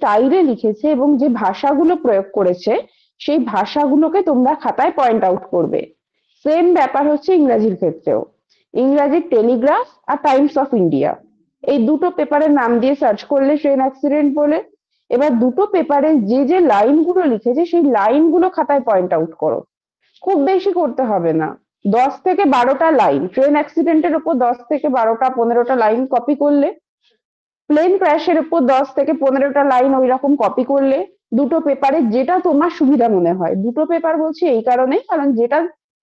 স্টাইলে লিখেছে এবং যে ভাষাগুলো প্রয়োগ করেছে সেই ভাষাগুলোকে তোমরা খাতায় পয়েন্ট আউট করবে। সেম ব্যাপার হচ্ছে ইংরাজির ক্ষেত্রেও। ইংরাজির টেলিগ্রাফ আর টাইমস অফ ইন্ডিয়া, এই দুটো পেপারের নাম দিয়ে সার্চ করলে ট্রেন অ্যাক্সিডেন্ট বলে, এবার দুটো পেপারে যে যে লাইনগুলো লিখেছে সেই লাইনগুলো খাতায় পয়েন্ট আউট করো। খুব বেশি করতে হবে না, 10 থেকে 12টা লাইন ট্রেন অ্যাক্সিডেন্টের উপর 10 থেকে 12টা 15টা লাইন কপি করলে, প্লেন ক্র্যাশের উপর 10 থেকে 15টা লাইন ওই রকম কপি করলে, দুটো পেপারে যেটা তোমার সুবিধা মনে হয়, দুটো পেপার বলছি এই কারণেই কারণ যেটা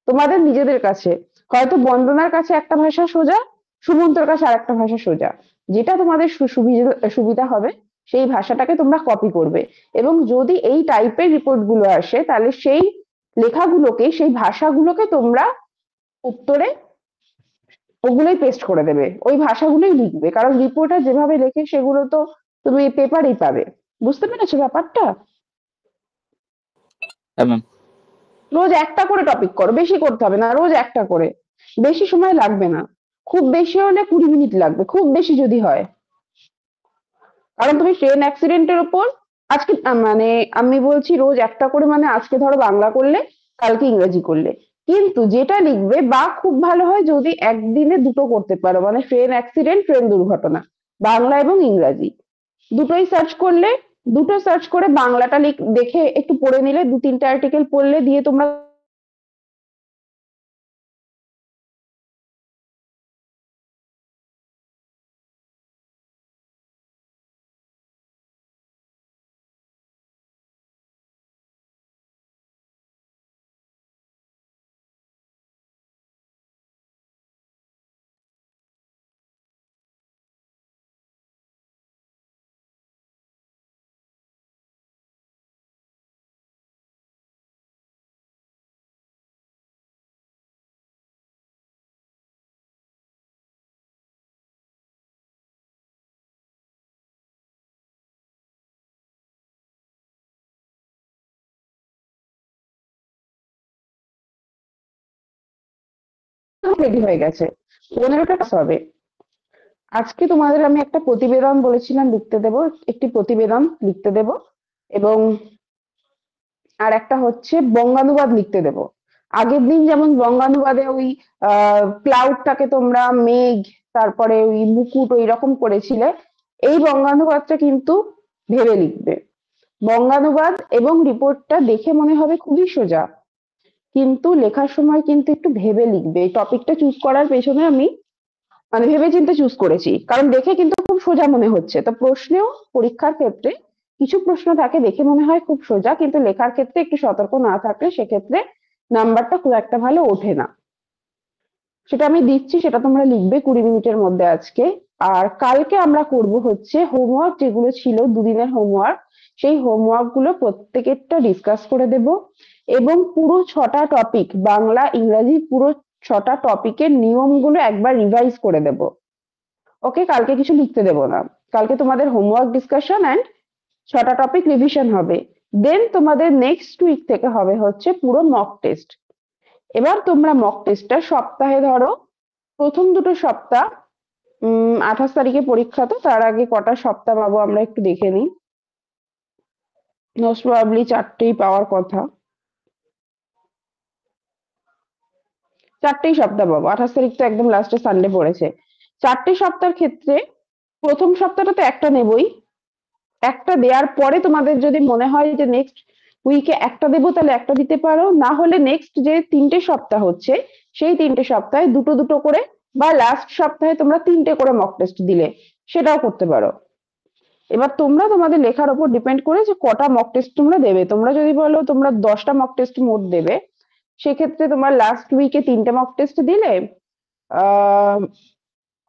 তোমাদের নিজেদের কাছে, হয়তো বন্দনার কাছে একটা ভাষা সোজা, সুমন্তর কাছে আরেকটা ভাষা সোজা, যেটা তোমাদের সুবিধা হবে সেই ভাষাটাকে তোমরা কপি করবে। এবং যদি এই টাইপের রিপোর্ট গুলো আসে তাহলে সেই লেখাগুলোকে সেই ভাষাগুলোকে তোমরা উত্তরে ওগুলোই পেস্ট করে দেবে, ওই ভাষাগুলোই লিখবে, কারণ রিপোর্টার যেভাবে লেখে সেগুলো তো তুমি পেপারেই পাবে। বুঝতে পেরেছো ব্যাপারটা? হ্যাঁ ম্যাম। রোজ একটা করে টপিক করো, বেশি করতে হবে না, রোজ একটা করে, বেশি সময় লাগবে না, খুব বেশি হলে 20 মিনিট লাগবে, খুব বেশি যদি হয়। কারণ তুমি ট্রেন অ্যাক্সিডেন্টের উপর আজকে মানে আমি বলছি রোজ একটা করে, মানে আজকে ধরো বাংলা করলে কালকে ইংরেজি করলে, কিন্তু যেটা লিখবে বা খুব ভালো হয় যদি একদিনে দুটো করতে পারো, মানে ট্রেন অ্যাক্সিডেন্ট ট্রেন দুর্ঘটনা, বাংলা এবং ইংরাজি দুটোই সার্চ করলে, দুটো সার্চ করে বাংলাটা দেখে একটু পড়ে নিলে, 2-3টে আর্টিকেল পড়লে, দিয়ে তোমরা রেডি হয়ে গেছে, 15টা ক্লাস হবে। আজকে তোমাদের আমি একটা প্রতিবেদন বলেছিলাম লিখতে দেব, একটি প্রতিবেদন লিখতে দেব, এবং আর একটা হচ্ছে বঙ্গানুবাদ লিখতে দেব। আগের দিন যেমন বঙ্গানুবাদে ওই ক্লাউডটাকে তোমরা মেঘ, তারপরে ওই মুকুট ওই রকম করেছিলে, এই বঙ্গানুবাদটা কিন্তু ভেবে লিখবে। বঙ্গানুবাদ এবং রিপোর্টটা দেখে মনে হবে খুবই সোজা, কিন্তু লেখার সময় কিন্তু একটু ভেবে লিখবে। এই টপিকটা চুজ করার পেছনে আমি মানে ভেবেচিন্তে চুজ করেছি, কারণ দেখে কিন্তু খুব সোজা মনে হচ্ছে, তো প্রশ্নেও পরীক্ষার ক্ষেত্রে কিছু প্রশ্ন থাকে দেখে মনে হয় খুব সোজা, কিন্তু লেখার ক্ষেত্রে একটু সতর্ক না থাকলে সেক্ষেত্রে নাম্বারটা খুব একটা ভালো ওঠে না। সেটা আমি দিচ্ছি, সেটা তোমরা লিখবে 20 মিনিটের মধ্যে আজকে। আর কালকে আমরা করব হচ্ছে হোমওয়ার্ক, যেগুলো ছিল দুদিনের হোমওয়ার্ক, সেই হোমওয়ার্ক গুলো প্রত্যেকেরটা ডিসকাস করে দেব, এবং পুরো 6টা টপিক বাংলা ইংরাজি পুরো 6টা টপিকের নিয়মগুলো একবার রিভাইজ করে দেব। ওকে, কালকে কিছু লিখতে দেব না, কালকে তোমাদের হোমওয়ার্ক ডিসকাশন অ্যান্ড 6টা টপিক রিভিশন হবে। দেন তোমাদের নেক্সট উইক থেকে হবে হচ্ছে পুরো মক টেস্ট। এবার তোমরা মক টেস্টটা সপ্তাহে ধরো প্রথম দুটো সপ্তাহ, 28 তারিখে পরীক্ষা, তো তার আগে কটা সপ্তাহ পাবো আমরা একটু দেখে নিই। মোস্ট প্রবাবলি 4টেই পাওয়ার কথা, 4টেই সপ্তাহ পাবো, 28 তারিখ তো একদম লাস্টে সানডে পড়েছে। 4টে সপ্তাহের ক্ষেত্রে প্রথম সপ্তাহটা তো একটা নেবই, একটা দেওয়ার পরে তোমাদের যদি মনে হয় যে নেক্সট উইকে একটা দেবো তাহলে একটা দিতে পারো, না হলে নেক্সট যে 3টে সপ্তাহ হচ্ছে সেই 3টে সপ্তাহে দুটো দুটো করে, বা লাস্ট সপ্তাহে তোমরা 3টে করে মক টেস্ট দিলে সেটাও করতে পারো। এবার তোমরা তোমাদের লেখার উপর ডিপেন্ড করে যে কটা মক টেস্ট তোমরা দেবে। তোমরা যদি বলো তোমরা 10টা মক টেস্ট মোট দেবে, সেক্ষেত্রে তোমার লাস্ট উইকে 3টে মক টেস্ট দিলে, আহ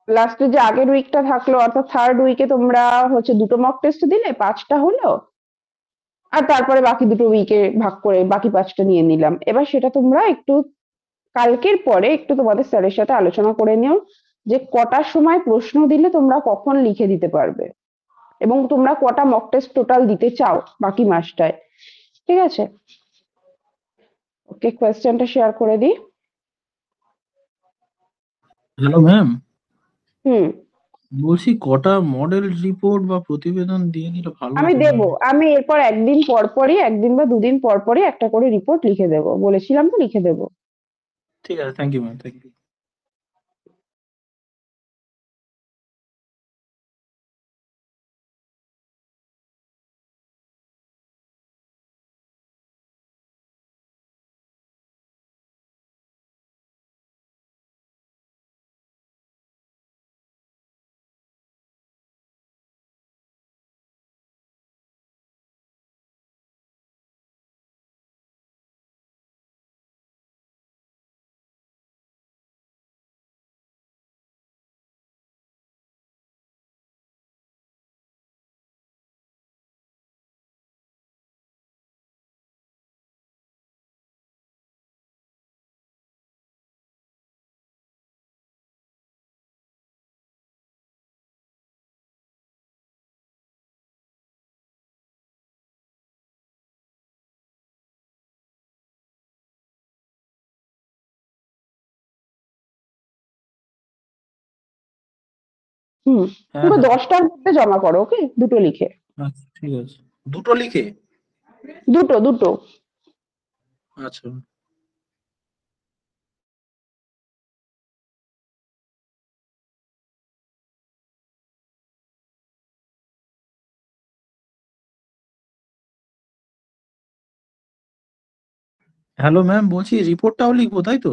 লাস্টে যে আগের উইকটা থাকলো অর্থাৎ থার্ড উইকে তোমরা হচ্ছে দুটো মক টেস্ট দিলে, 5টা হলো, আর তারপরে বাকি দুটো উইকে ভাগ করে বাকি 5টা নিয়ে নিলাম। এবার সেটা তোমরা একটু কালকের পরে একটু তোমাদের স্যারের সাথে আলোচনা করে নিও যে কটার সময় প্রশ্ন দিলে তোমরা কখন লিখে দিতে পারবে, এবং তোমরা কটা মক টেস্ট টোটাল দিতে চাও বাকি মাসটায়। ঠিক আছে? ওকে, কোয়েশ্চেনটা শেয়ার করে দিই। Hello ma'am. হুম। বলছি কটা মডেল রিপোর্ট বা প্রতিবেদন দিয়ে দিলে ভালো আমি হতো দেব, ম্যাম। আমি এরপর একদিন পর পরই, একদিন বা দুদিন পর পরই একটা করে রিপোর্ট লিখে দেবো, বলেছিলাম তো লিখে দেবো। ঠিক আছে, thank you ma'am, thank you. হুম। হ্যাঁ পুরো হ্যাঁ। 10টার মধ্যে জমা করো, ওকে, দুটো লিখে। আচ্ছা ঠিক আছে। দুটো লিখে? দুটো দুটো। আচ্ছা। হ্যালো ম্যাম, বলছি রিপোর্টটাও লিখবো তাই তো?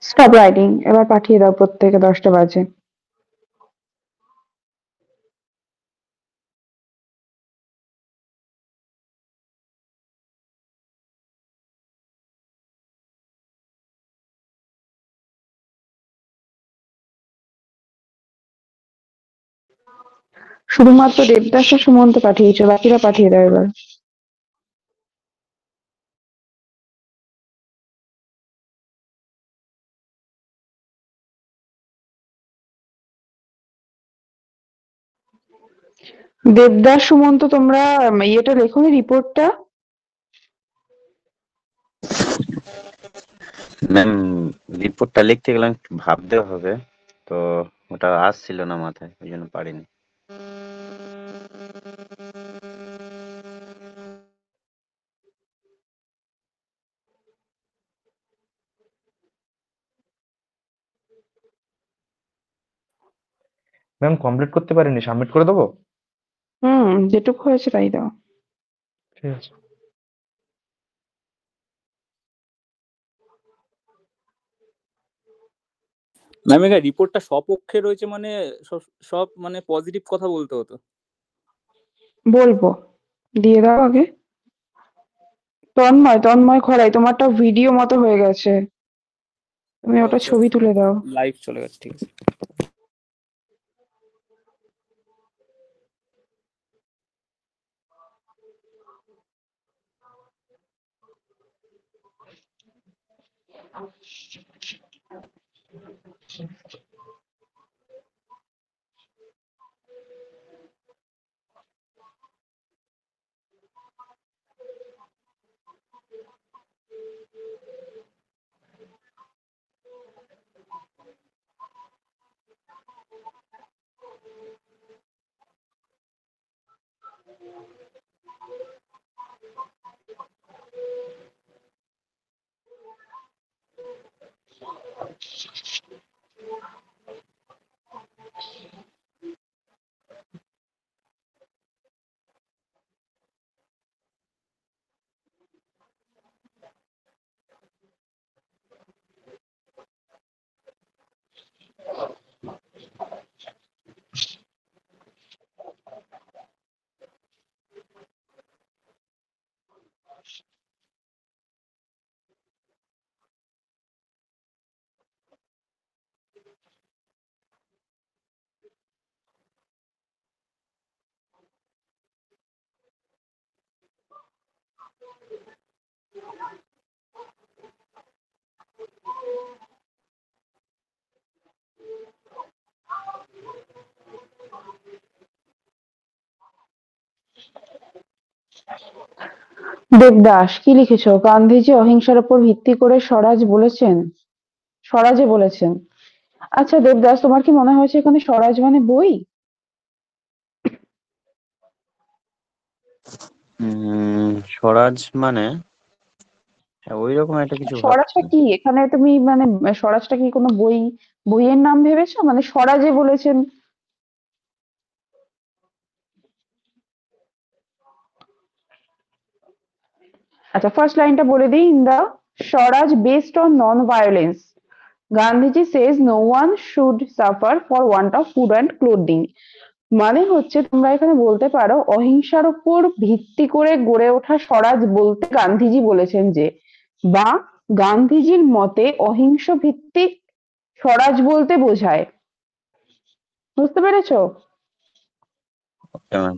স্টপ রাইটিং, এবার পাঠিয়ে দাও প্রত্যেকে 10টা বাজে। শুধুমাত্র দেবদাস আর সুমন্ত পাঠিয়েছো, বাকিরা পাঠিয়ে দাও এবার। দেবদাস সুমন্ত তোমরা ইয়েটা লেখোনি রিপোর্টটা? ম্যাম, রিপোর্টটা লিখতে গেলাম, একটু ভাবতে হবে, তো ওটা আসছিল না মাথায়, ওই জন্য পারিনি। ম্যাম কমপ্লিট করতে পারিনি, সাবমিট করে দেবো? যেটুকু হয়েছে তাই দাও। ঠিক আছে। ম্যাম এখানে রিপোর্টটা সপক্ষে রয়েছে, মানে সব মানে পজিটিভ কথা বলতে হতো। বলবো, দিয়ে দাও আগে। তন্ময় খড়াই, তোমারটা ভিডিও মতো হয়ে গেছে, তুমি ওটা ছবি তুলে দাও। লাইভ চলে গেছে, ঠিক আছে। দেবদাস কি লিখেছো? গান্ধীজি অহিংসার উপর ভিত্তি করে স্বরাজে বলেছেন। আচ্ছা দেবদাস, তোমার কি মনে হয়েছে এখানে স্বরাজ মানে বই? স্বরাজ মানে হ্যাঁ, ওই রকম একটা কিছু স্বরাজটা ভাবছি। কি এখানে তুমি মানে স্বরাজটা কি কোনো বইয়ের নাম ভেবেছো? মানে স্বরাজে বলেছেন। আচ্ছা, ফার্স্ট লাইনটা বলে দিই। In the Swaraj based on non violence, Gandhiji says no one should suffer for want of food and clothing. মানে হচ্ছে তোমরা এখানে বলতে পারো অহিংসার উপর ভিত্তি করে গড়ে ওঠা স্বরাজ বলতে গান্ধীজি বলেছেন যে, বা গান্ধীজির মতে অহিংস ভিত্তিক স্বরাজ বলতে বোঝায়। বুঝতে পেরেছো? Okay ma'am.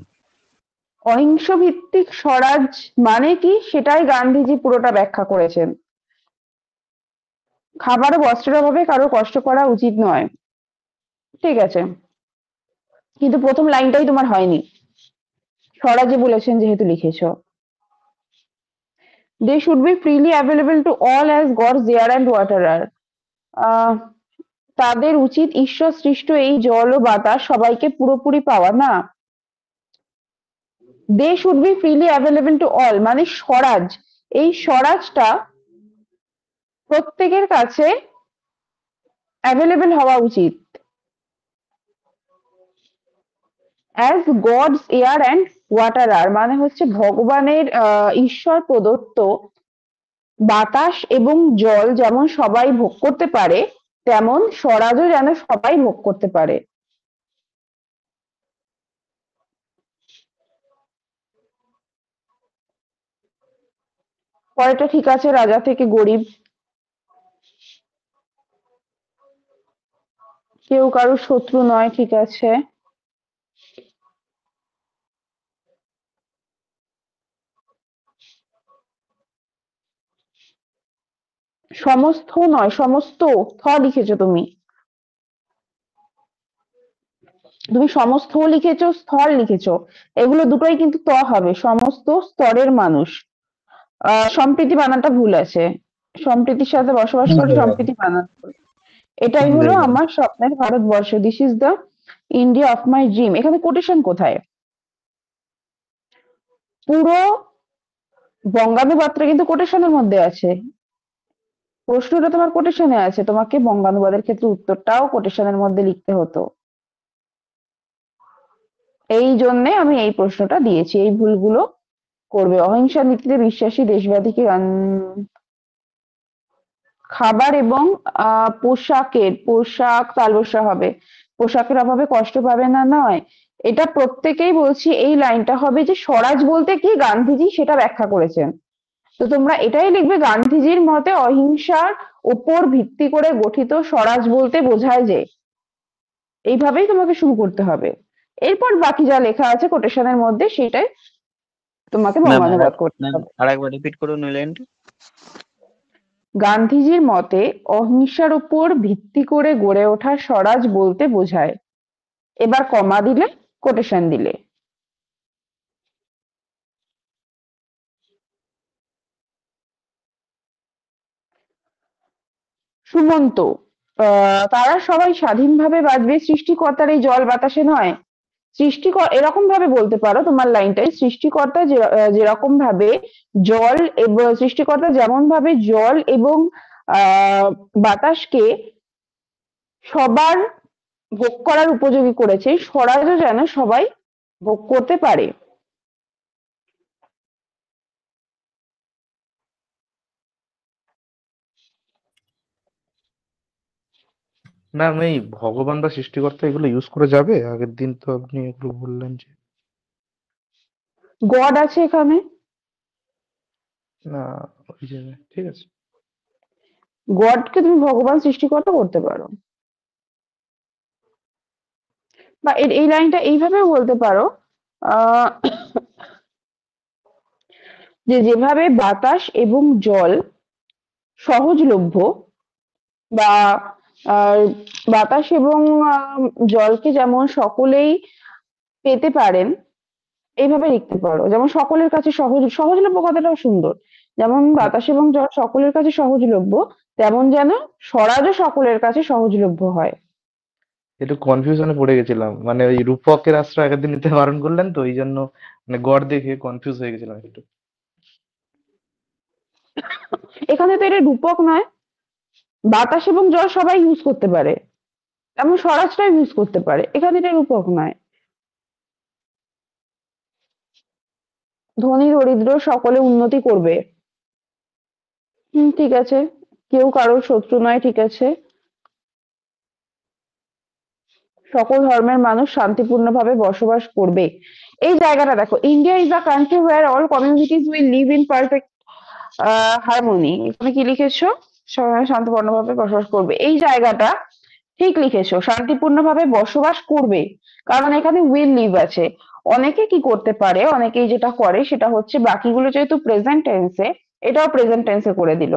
অহিংস ভিত্তিক স্বরাজ মানে কি সেটাই গান্ধীজি পুরোটা ব্যাখ্যা করেছেন। খাবার ও বস্ত্রের অভাবে কারো কষ্ট করা উচিত নয়, ঠিক আছে, কিন্তু প্রথম লাইনটাই তোমার হয়নি। স্বরাজে বলেছেন যেহেতু লিখেছো। They should be freely available to all as God's air and water আর। তাদের উচিত ঈশ্বর সৃষ্ট এই জল ও বাতাস সবাইকে পুরোপুরি পাওয়া না। They should be freely available to all মানে স্বরাজ, এই স্বরাজটা প্রত্যেকের কাছে অ্যাভেলেবল হওয়া উচিত। As God's air and water আর মানে হচ্ছে ভগবানের ঈশ্বর প্রদত্ত বাতাস এবং জল যেমন সবাই ভোগ করতে পারে, তেমন স্বরাজও যেন সবাই ভোগ করতে পারে। পরেরটা ঠিক আছে, রাজা থেকে গরিব। কেউ কারোর শত্রু নয়, ঠিক আছে। সমস্ত নয়, সমস্ত থ লিখেছো তুমি। তুমি সমস্ত লিখেছো, স্থল লিখেছো, এগুলো দুটোই কিন্তু ত হবে। সমস্ত স্তরের মানুষ। সম্প্রীতি বানানটা ভুল আছে। সম্প্রীতির সাথে বসবাস করে, সম্প্রীতি বানান ভুল। এটাই হলো আমার স্বপ্নের Bharatvarsha. This is the India of my dream. এখানে কোটেশন কোথায়? পুরো বঙ্গানুবাদটা কিন্তু কোটেশনের মধ্যে আছে। প্রশ্নটা তোমার কোটেশনে আছে, তোমাকে বঙ্গানুবাদের ক্ষেত্রে উত্তরটাও কোটেশনের মধ্যে লিখতে হতো। এই জন্যে আমি এই প্রশ্নটা দিয়েছি। এই ভুলগুলো করবে। অহিংসা নীতিতে বিশ্বাসী দেশবাদীকে খাবার এবং পোশাক তালবস্যা হবে। পোশাকের অভাবে কষ্ট পাবে না নয়, এটা প্রত্যেকেই বলছি। এই লাইনটা হবে যে স্বরাজ বলতে কি গান্ধীজি সেটা ব্যাখ্যা করেছেন। তো তোমরা এটাই লিখবে, গান্ধীজির মতে অহিংসার উপর ভিত্তি করে গঠিত স্বরাজ বলতে বোঝায় যে। এইভাবেই তোমাকে শুরু করতে হবে। এরপর বাকি যা লেখা আছে কোটেশনের মধ্যে সেটাই তোমাকে ম্যাম বঙ্গানুবাদ করতে হবে। আরেকবার রিপিট করুন ওই লাইনটা। গান্ধীজির মতে অহিংসার উপর ভিত্তি করে গড়ে ওঠা স্বরাজ বলতে বোঝায়। এবার কমা দিলে, কোটেশন দিলে। সুমন্ত, তারা সবাই স্বাধীনভাবে বাঁচবে, সৃষ্টিকর্তার এই জল বাতাসে নয়। এরকম ভাবে বলতে পারো তোমার লাইনটাই, সৃষ্টিকর্তা যেরকম ভাবে জল এবং সৃষ্টিকর্তা যেমন ভাবে জল এবং বাতাসকে সবার ভোগ করার উপযোগী করেছে, স্বরাজও যেন সবাই ভোগ করতে পারে। ম্যাম এই ভগবান বা সৃষ্টিকর্তা এগুলো ইউজ করে যাবে? আগের দিন তো আপনি এগুলো বললেন যে গড আছে এখানে। না, ওই জায়গায় ঠিক আছে। গডকে তুমি ভগবান সৃষ্টিকর্তা করতে পারো, বা এই লাইনটা এইভাবেও বলতে পারো আহ যে যেভাবে বাতাস এবং জল সহজলভ্য, বা আহ, বাতাস এবং জলকে যেমন সকলেই পেতে পারেন, এইভাবে লিখতে পারো। যেমন সকলের কাছে সহজলভ্য কথাটাও সুন্দর। যেমন বাতাস এবং জল সকলের কাছে সহজলভ্য, তেমন যেন স্বরাজও সকলের কাছে সহজলভ্য হয়। একটু কনফিউশনে পড়ে গেছিলাম, মানে ওই রূপকের আশ্রয় আগের দিন নিতে বারণ করলেন তো, ওই জন্য মানে গড় দেখে কনফিউজ হয়ে গেছিলাম একটু। এখানে তো এটা রূপক নয়। বাতাস এবং জল সবাই ইউজ করতে পারে, তেমন স্বরাজটাও ইউজ করতে পারে, এখানে এটা রূপক নয়। ধনী দরিদ্র সকলে উন্নতি করবে। ঠিক আছে। কেউ কারোর শত্রু নয়, ঠিক আছে। সকল ধর্মের মানুষ শান্তিপূর্ণভাবে বসবাস করবে। এই জায়গাটা দেখো, India is a country where all communities will live in perfect harmony. এখানে কি লিখেছো? সবাই শান্তিপূর্ণভাবে বসবাস করবে, এই জায়গাটা ঠিক লিখেছো, শান্তিপূর্ণভাবে বসবাস করবে। কারণ এখানে উইল লিভ আছে। অনেকে কি করতে পারে, অনেকেই যেটা করে সেটা হচ্ছে বাকিগুলো যেহেতু প্রেজেন্ট টেন্সে, এটাও প্রেজেন্ট টেন্সে করে দিল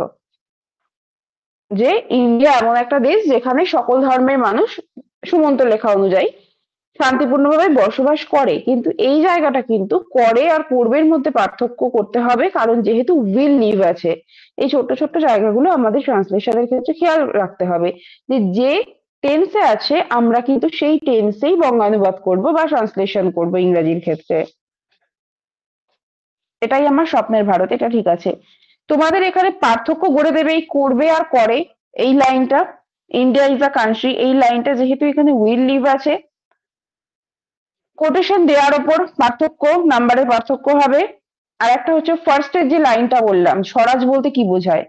যে ইন্ডিয়া এমন একটা দেশ যেখানে সকল ধর্মের মানুষ, সুমন্ত লেখা অনুযায়ী, শান্তিপূর্ণভাবে বসবাস করে। কিন্তু এই জায়গাটা কিন্তু করে আর করবের মধ্যে পার্থক্য করতে হবে, কারণ যেহেতু উইল লিভ আছে। এই ছোট্ট ছোট্ট জায়গাগুলো আমাদের ট্রান্সলেশনের ক্ষেত্রে খেয়াল রাখতে হবে, যে যে টেন্সে আছে আমরা কিন্তু সেই টেন্সেই বঙ্গানুবাদ করব বা ট্রান্সলেশন করব ইংরেজির ক্ষেত্রে। এটাই আমার স্বপ্নের ভারত, এটা ঠিক আছে। তোমাদের এখানে পার্থক্য গড়ে দেবে এই করবে আর করে, এই লাইনটা। ইন্ডিয়া ইজ আ কান্ট্রি, এই লাইনটা যেহেতু এখানে উইল লিভ আছে, কোটেশন দেওয়ার ওপর পার্থক্য, নাম্বারের পার্থক্য হবে। আর একটা হচ্ছে ফার্স্টের যে লাইনটা বললাম, স্বরাজ বলতে কি বোঝায়,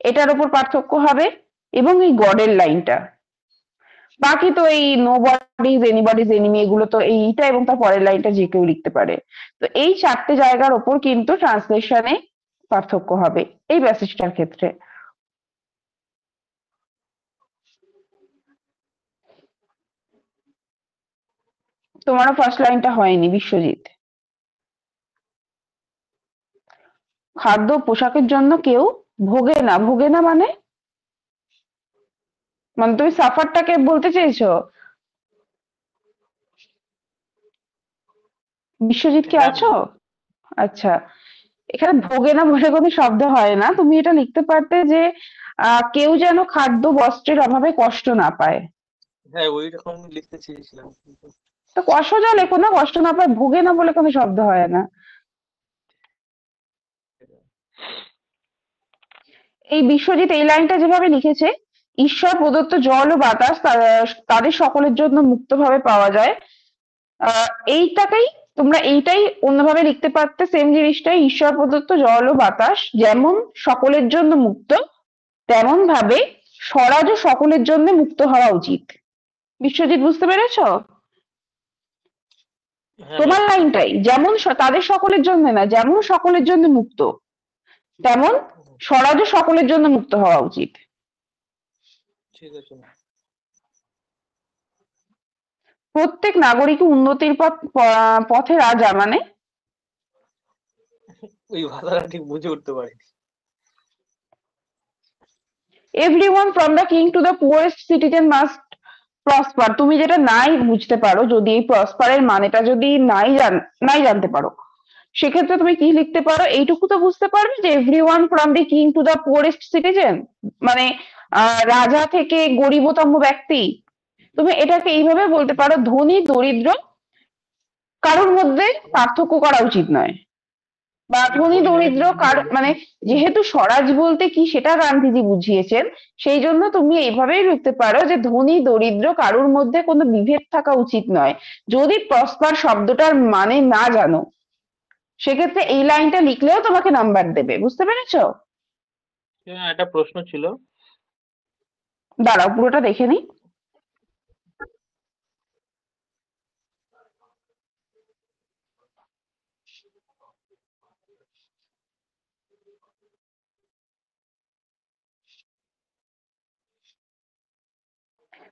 এটার উপর পার্থক্য হবে, এবং এই গডের লাইনটা। বাকি তো এই নো বডিজ এনিবডিজ এনিমি এগুলো তো এইটা এবং তার পরের লাইনটা যে কেউ লিখতে পারে। তো এই চারটে জায়গার ওপর কিন্তু ট্রান্সলেশনে পার্থক্য হবে এই প্যাসেজটার ক্ষেত্রে। তোমারও ফার্স্ট লাইনটা হয়নি বিশ্বজিৎ। খাদ্য পোশাকের জন্য কেউ ভোগে না, ভোগে না মানে মানে তুমি সাফারটাকে বলতে চেয়েছো? বিশ্বজিৎ কি হ্যাঁ আছো? আচ্ছা, এখানে ভোগে না বলে কোনো শব্দ হয় না, তুমি এটা লিখতে পারতে যে কেউ যেন খাদ্য বস্ত্রের অভাবে কষ্ট না পায়। হ্যাঁ ওই রকম লিখতে চেয়েছিলাম কিন্তু তো কষ্ট যা লেখো না, কষ্ট না পায়, ভোগে না বলে কোনো শব্দ হয় না। এই বিশ্বজিৎ এই লাইনটা যেভাবে লিখেছে, ঈশ্বর প্রদত্ত জল ও বাতাস তাদের সকলের জন্য মুক্তভাবে পাওয়া যায়। এইটাকেই তোমরা এইটাই অন্যভাবে লিখতে পারতে, সেম জিনিসটাই, ঈশ্বর প্রদত্ত জল ও বাতাস যেমন সকলের জন্য মুক্ত, তেমন ভাবে স্বরাজও সকলের জন্য মুক্ত হওয়া উচিত। বিশ্বজিৎ বুঝতে পেরেছো? হ্যাঁ তোমার ম্যাম লাইনটাই যেমন তাদের সকলের জন্য না, যেমন সকলের জন্য মুক্ত তেমন স্বরাজও সকলের জন্য মুক্ত হওয়া উচিত। ঠিক আছে ম্যাম। প্রত্যেক নাগরিক উন্নতির পথে রাজা মানে ওই ভাষাটা ঠিক বুঝে উঠতে পারিনি। Everyone from the king to the poorest citizen must prosper. তুমি যেটা নাই বুঝতে পারো, যদি এই প্রসপারের মানেটা যদি নাই জানতে পারো, সেক্ষেত্রে তুমি কি লিখতে পারো, এইটুকু তো বুঝতে পারবে যে everyone from the king to the poorest citizen মানে রাজা থেকে গরিবতম ব্যক্তি। তুমি এটাকে এইভাবে বলতে পারো, ধনী দরিদ্র কারোর মধ্যে পার্থক্য করা উচিত নয়, বা ধনী দরিদ্র মানে যেহেতু স্বরাজ বলতে কি সেটা গান্ধীজি বুঝিয়েছেন, সেই জন্য তুমি এইভাবেই লিখতে পারো যে ধনী দরিদ্র কারোর মধ্যে কোনো বিভেদ থাকা উচিত নয়। যদি প্রসপার শব্দটার মানে না জানো, সেক্ষেত্রে এই লাইনটা লিখলেও তোমাকে নাম্বার দেবে। বুঝতে পেরেছো? হ্যাঁ একটা প্রশ্ন ছিল। দাঁড়াও পুরোটা দেখে নিই।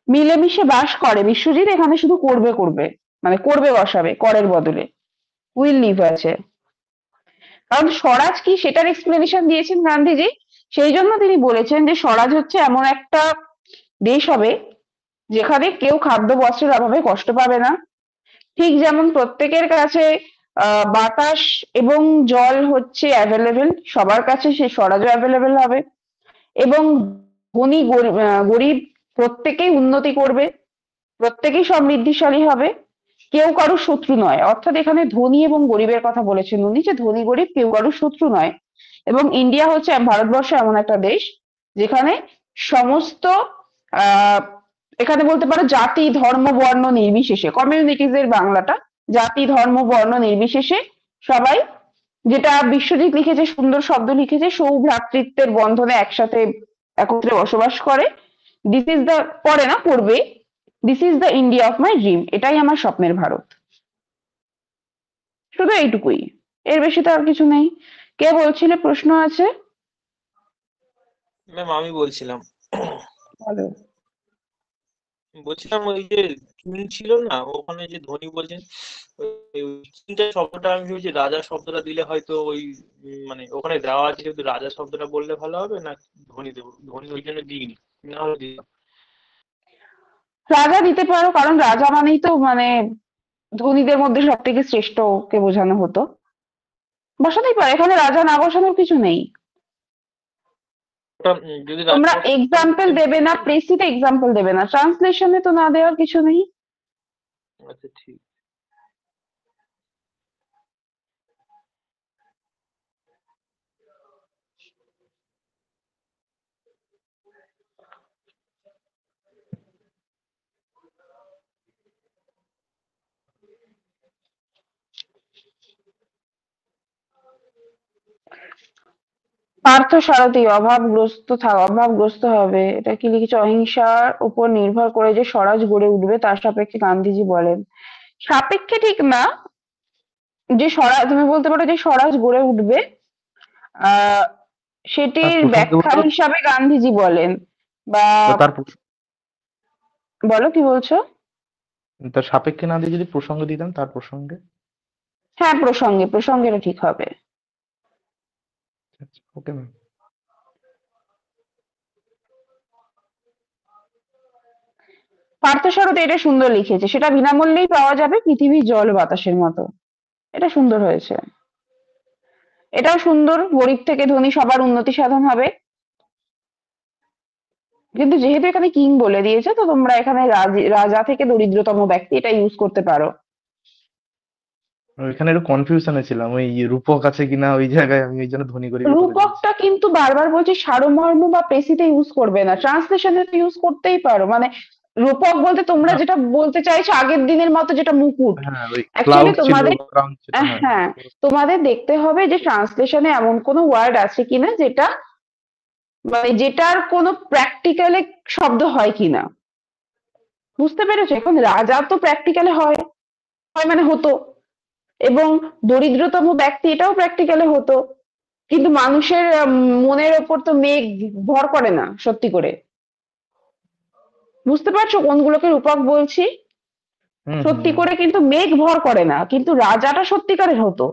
মিলেমিশে বাস করে, বিশ্বজিৎ এখানে শুধু করবে করবে মানে করবে বসাবে করের বদলে, উইল লিভ আছে। কারণ স্বরাজ কি সেটার এক্সপ্লেনেশন দিয়েছেন গান্ধীজি, সেই জন্য তিনি বলেছেন যে স্বরাজ হচ্ছে এমন একটা দেশ হবে যেখানে কেউ খাদ্য বস্ত্রের অভাবে কষ্ট পাবে না। ঠিক যেমন প্রত্যেকের কাছে বাতাস এবং জল হচ্ছে অ্যাভেলেবেল, সবার কাছে সে স্বরাজও অ্যাভেলেবেল হবে। এবং ধনী গরিব প্রত্যেকেই উন্নতি করবে, প্রত্যেকেই সমৃদ্ধিশালী হবে, কেউ কারোর শত্রু নয়। অর্থাৎ এখানে ধনী এবং গরিবের কথা বলেছেন উনি, যে ধনী গরিব কেউ কারোর শত্রু নয়। এবং ইন্ডিয়া হচ্ছে ভারতবর্ষ এমন একটা দেশ যেখানে সমস্ত আহ এখানে বলতে পারো জাতি ধর্ম বর্ণ নির্বিশেষে, কমিউনিটিজ এর বাংলাটা, জাতি ধর্ম বর্ণ নির্বিশেষে সবাই, যেটা বিশ্বজিৎ লিখেছে, সুন্দর শব্দ লিখেছে, সৌভ্রাতৃত্বের বন্ধনে একসাথে একত্রে বসবাস করে। দিস ইজ দ্য, পরে না পড়বে, this is the India of my dream, এটাই আমার স্বপ্নের ভারত। শুধু এইটুকুই, এর বেশি তো আর কিছু নেই। কে বলছিলে প্রশ্ন আছে? ম্যাম আমি বলছিলাম বলো। বলছিলাম ওই যে কিং ছিল না ওখানে যে ধনী বলছেন, ওই কিংটা শব্দটা আমি ভেবেছি রাজা শব্দটা দিলে হয়তো ওই মানে ওখানে দেওয়া আছে যেহেতু রাজা শব্দটা বললে ভালো হবে না ধনী দেবো, ধনী ওই জন্য দিইনি, না হলে দিতাম। রাজা দিতে পারো, কারণ রাজা মানেই তো মানে ধনীদের মধ্যে সব থেকে শ্রেষ্ঠ কে বোঝানো হতো। বসাতেই পারো, এখানে রাজা না বসানোর কিছু নেই। ওটা যদি তোমরা রাজা এক্সাম্পল দেবে না, প্রেসিতে এক্সাম্পল দেবে না, ট্রান্সলেশনে তো না দেওয়ার কিছু নেই। আচ্ছা ঠিক। পার্থ সারথী অভাবগ্রস্ত হবে, এটা কি লিখেছে? অহিংসার উপর নির্ভর করে যে স্বরাজ গড়ে উঠবে তার সাপেক্ষে গান্ধীজি বলেন। সাপেক্ষে ঠিক না, যে স্বরাজ তুমি বলতে পারো যে স্বরাজ গড়ে উঠবে, আহ তার সেটির প্রসঙ্গে ব্যাখ্যা বলতে পারো? হিসাবে গান্ধীজি বলেন, বা বা বলো কি বলছো? তার সাপেক্ষে না দিয়ে যদি প্রসঙ্গ দিতাম, তার প্রসঙ্গে। হ্যাঁ, প্রসঙ্গে এটা ঠিক হবে। Okay ma'am. পার্থসারথী এটা সুন্দর লিখেছে, সেটা বিনামূল্যেই পাওয়া যাবে, পৃথিবীর জল বাতাসের মতো। এটা সুন্দর হয়েছে। এটাও সুন্দর, গরিব থেকে ধনী সবার উন্নতি সাধন হবে। কিন্তু যেহেতু এখানে কিং বলে দিয়েছে, তো তোমরা এখানে রাজা থেকে দরিদ্রতম ব্যক্তি এটা ইউজ করতে পারো। এখানে একটু কনফিউশনে ছিলাম, ওই রূপক আছে কিনা ওই জায়গায়, আমি ওই জন্য ধনী গরিবে করে দিয়েছি। রূপকটা কিন্তু বারবার বলছি সারমর্ম বা প্রেসিতে ইউজ করবে না, ট্রান্সলেশনে তো ইউজ করতেই পারো। মানে রূপক বলতে তোমরা না, যেটা বলতে চাইছো আগের দিনের মতো যেটা মুকুট, হ্যাঁ ওই অ্যাকচুয়ালি ক্লাউড ছিল, তোমাদের ক্রাউন ছিল, হ্যাঁ। হ্যাঁ, তোমাদের দেখতে হবে যে ট্রান্সলেশনে এমন কোনো ওয়ার্ড আছে কিনা যেটা, মানে যেটার কোনো প্র্যাকটিক্যালে শব্দ হয় কিনা। বুঝতে পেরেছো? এখন রাজা তো প্র্যাকটিক্যালে হয়, হয় মানে হতো, এবং দরিদ্রতম ব্যক্তি এটাও প্র্যাকটিক্যালে হতো। কিন্তু মানুষের মনের ওপর তো মেঘ ভর করে না সত্যি করে। বুঝতে পারছো কোনগুলোকে রূপক বলছি? হুম হুম সত্যি হুম। করে কিন্তু মেঘ ভর করে না, কিন্তু রাজাটা সত্যিকারের হতো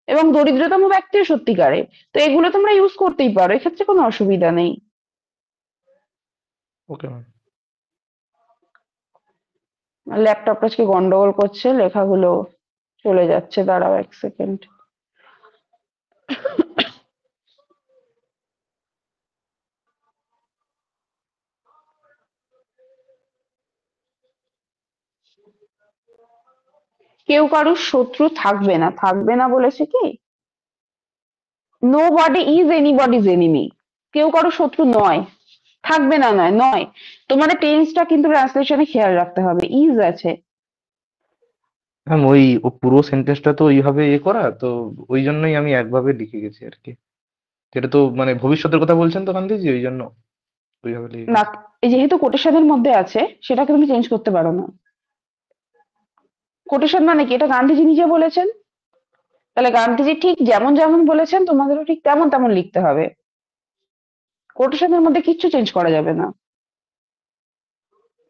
এবং দরিদ্রতম ব্যক্তিও সত্যিকারের। তো এগুলো তোমরা ইউজ করতেই পারো, এক্ষেত্রে কোনো অসুবিধা নেই। Okay ma'am. ল্যাপটপটা আজকে গন্ডগোল করছে, লেখাগুলো চলে যাচ্ছে, দাঁড়াও 1 সেকেন্ড। কেউ কারোর শত্রু থাকবে না বলেছে কি? Nobody is anybody's enemy. কেউ কারো শত্রু নয়, থাকবে না, নয় নয়। তোমাদের টেন্সটা কিন্তু ট্রান্সলেশনে খেয়াল রাখতে হবে, ইজ আছে। ম্যাম ওই ও পুরো সেন্টেন্সটা তো ওইভাবে করা তো, ওই জন্যই আমি একভাবে লিখে গেছি আর কি। যেটা তো মানে ভবিষ্যতের কথা বলছেন তো গান্ধীজি, ওই জন্য ওইভাবে লিখে না, গেছি। এই যেহেতু কোটেশনের মধ্যে আছে, সেটাকে তুমি চেঞ্জ করতে পারো না। কোটেশন মানে কি? এটা গান্ধীজি নিজে বলেছেন, তাহলে গান্ধীজি ঠিক যেমন যেমন বলেছেন তোমাদেরও ঠিক তেমন তেমন লিখতে হবে। কোটেশনের মধ্যে কিচ্ছু চেঞ্জ করা যাবে না।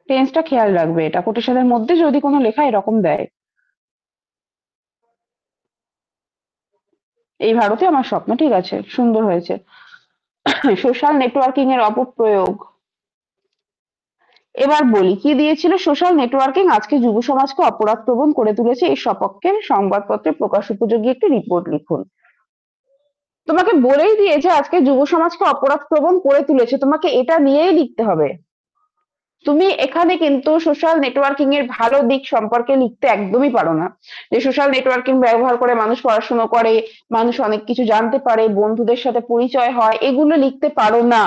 টেন্সটা খেয়াল রাখবে, এটা কোটেশনের মধ্যে যদি কোনো লেখা এরকম দেয়। এই ভারতে আমার স্বপ্ন, ঠিক আছে, সুন্দর হয়েছে। সোশ্যাল নেটওয়ার্কিং এর অপপ্রয়োগ। এবার বলি কি দিয়েছিল। সোশ্যাল নেটওয়ার্কিং আজকে যুব সমাজকে অপরাধ প্রবণ করে তুলেছে, এই সপক্ষে সংবাদপত্রে প্রকাশ উপযোগী একটি রিপোর্ট লিখুন। তোমাকে বলেই দিয়েছে আজকে যুব সমাজকে অপরাধ প্রবণ করে তুলেছে, তোমাকে এটা নিয়েই লিখতে হবে। তুমি এখানে কিন্তু সোশ্যাল নেটওয়ার্কিং এর ভালো দিক সম্পর্কে লিখতে একদমই পারো না, যে সোশ্যাল নেটওয়ার্কিং ব্যবহার করে মানুষ পড়াশোনা করে, মানুষ অনেক কিছু জানতে পারে, বন্ধুদের সাথে পরিচয় হয়, এগুলো লিখতে পারো না।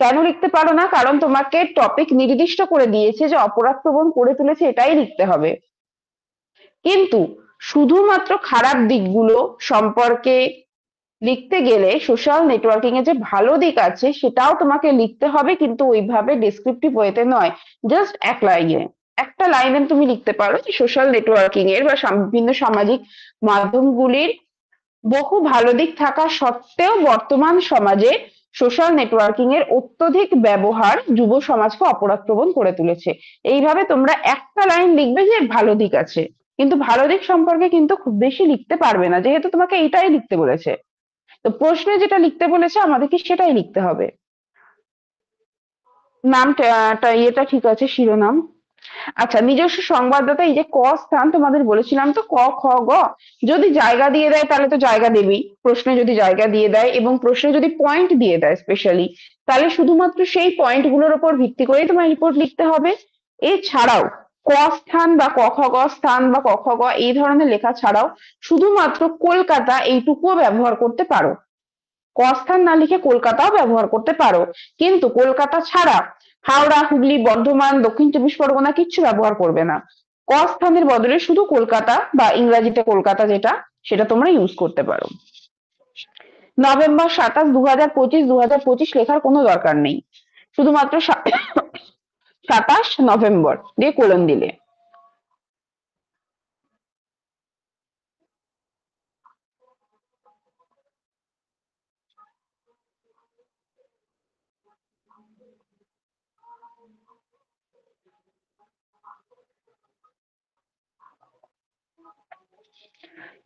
কেন লিখতে পারো না? কারণ তোমাকে টপিক নির্দিষ্ট করে দিয়েছে যে অপরাধ প্রবণ করে তুলেছে, এটাই লিখতে হবে। কিন্তু শুধুমাত্র খারাপ দিকগুলো সম্পর্কে লিখতে গেলে সোশ্যাল নেটওয়ার্কিং এ যে ভালো দিক আছে সেটাও তোমাকে লিখতে হবে, কিন্তু ওইভাবে ডেসক্রিপটিভ ওয়েতে নয়। জাস্ট এক লাইনে, একটা লাইনে তুমি লিখতে পারো যে সোশ্যাল নেটওয়ার্কিং এর বা বিভিন্ন সামাজিক মাধ্যমগুলির বহু ভালো দিক থাকা সত্ত্বেও বর্তমান সমাজে সোশ্যাল নেটওয়ার্কিং এর অত্যধিক ব্যবহার যুব সমাজকে অপরাধপ্রবণ করে তুলেছে। এইভাবে তোমরা একটা লাইন লিখবে যে ভালো দিক আছে, কিন্তু ভালো দিক সম্পর্কে কিন্তু খুব বেশি লিখতে পারবে না, যেহেতু তোমাকে এইটাই লিখতে বলেছে। তো প্রশ্নে যেটা লিখতে বলেছে আমাদেরকে সেটাই লিখতে হবে। নামটা ইয়েটা ঠিক আছে, শিরোনাম। আচ্ছা, নিজস্ব সংবাদদাতা, এই যে ক স্থান তোমাদের বলেছিলাম তো, ক খ গ, যদি জায়গা দিয়ে দেয় তাহলে তো জায়গা দেবেই, প্রশ্নে যদি জায়গা দিয়ে দেয় এবং প্রশ্নে যদি পয়েন্ট দিয়ে দেয় স্পেশালি, তাহলে শুধুমাত্র সেই পয়েন্ট গুলোর উপর ভিত্তি করেই তোমার রিপোর্ট লিখতে হবে। এছাড়াও ক স্থান বা ক খ গ স্থান বা ক খ গ এই ধরনের লেখা ছাড়াও শুধুমাত্র কলকাতা এইটুকুও ব্যবহার করতে পারো। ক স্থান না লিখে কলকাতাও ব্যবহার করতে পারো, কিন্তু কলকাতা ছাড়া হাওড়া, হুগলি, বর্ধমান, দক্ষিণ চব্বিশ পরগনা কিচ্ছু ব্যবহার করবে না। ক স্থানের বদলে শুধু কলকাতা বা ইংরাজিতে কলকাতা যেটা, সেটা তোমরা ইউজ করতে পারো। নভেম্বর 27, 2025 লেখার কোনো দরকার নেই, শুধুমাত্র 27 নভেম্বর দিয়ে কোলন দিলে।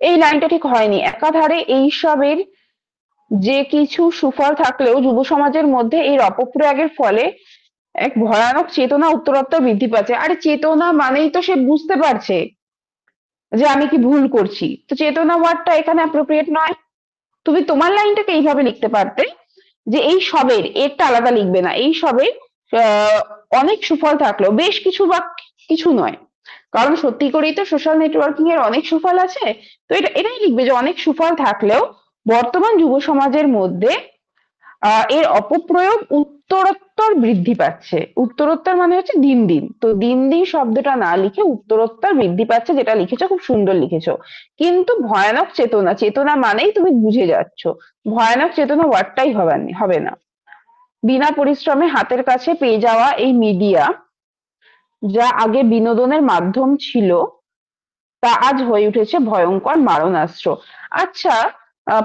এই লাইনটা ঠিক হয়নি। একাধারে এইসবের যে কিছু সুফল থাকলেও যুব সমাজের মধ্যে এর অপপ্রয়োগের ফলে এক ভয়ানক চেতনা উত্তরোত্তর বৃদ্ধি পাচ্ছে। আরে চেতনা মানেই তো সে বুঝতে পারছে যে আমি কি ভুল করছি, তো চেতনা ওয়ার্ডটা এখানে অ্যাপ্রোপ্রিয়েট নয়। তুমি তোমার লাইনটাকে এইভাবে লিখতে পারতে যে এই সবের, এরটা আলাদা লিখবে না, এই সবের অনেক সুফল থাকলেও, বেশ কিছু বা কিছু নয়, কারণ সত্যি করেই তো সোশ্যাল নেটওয়ার্কিং এর অনেক সুফল আছে। তো এটাই লিখবে যে অনেক সুফল থাকলেও বর্তমান যুব সমাজের মধ্যে এর অপপ্রয়োগ উত্তরোত্তর বৃদ্ধি পাচ্ছে। উত্তরোত্তর মানে হচ্ছে দিন দিন, তো দিন দিন শব্দটা না লিখে উত্তরোত্তর বৃদ্ধি পাচ্ছে যেটা লিখেছো, খুব সুন্দর লিখেছো। কিন্তু ভয়ানক চেতনা, চেতনা মানেই তুমি বুঝে যাচ্ছ, ভয়ানক চেতনা ওয়ার্ডটাই হবে না। বিনা পরিশ্রমে হাতের কাছে পেয়ে যাওয়া এই মিডিয়া, যা আগে বিনোদনের মাধ্যম ছিল, তা আজ হয়ে উঠেছে ভয়ঙ্কর মারণাস্ত্র। আচ্ছা,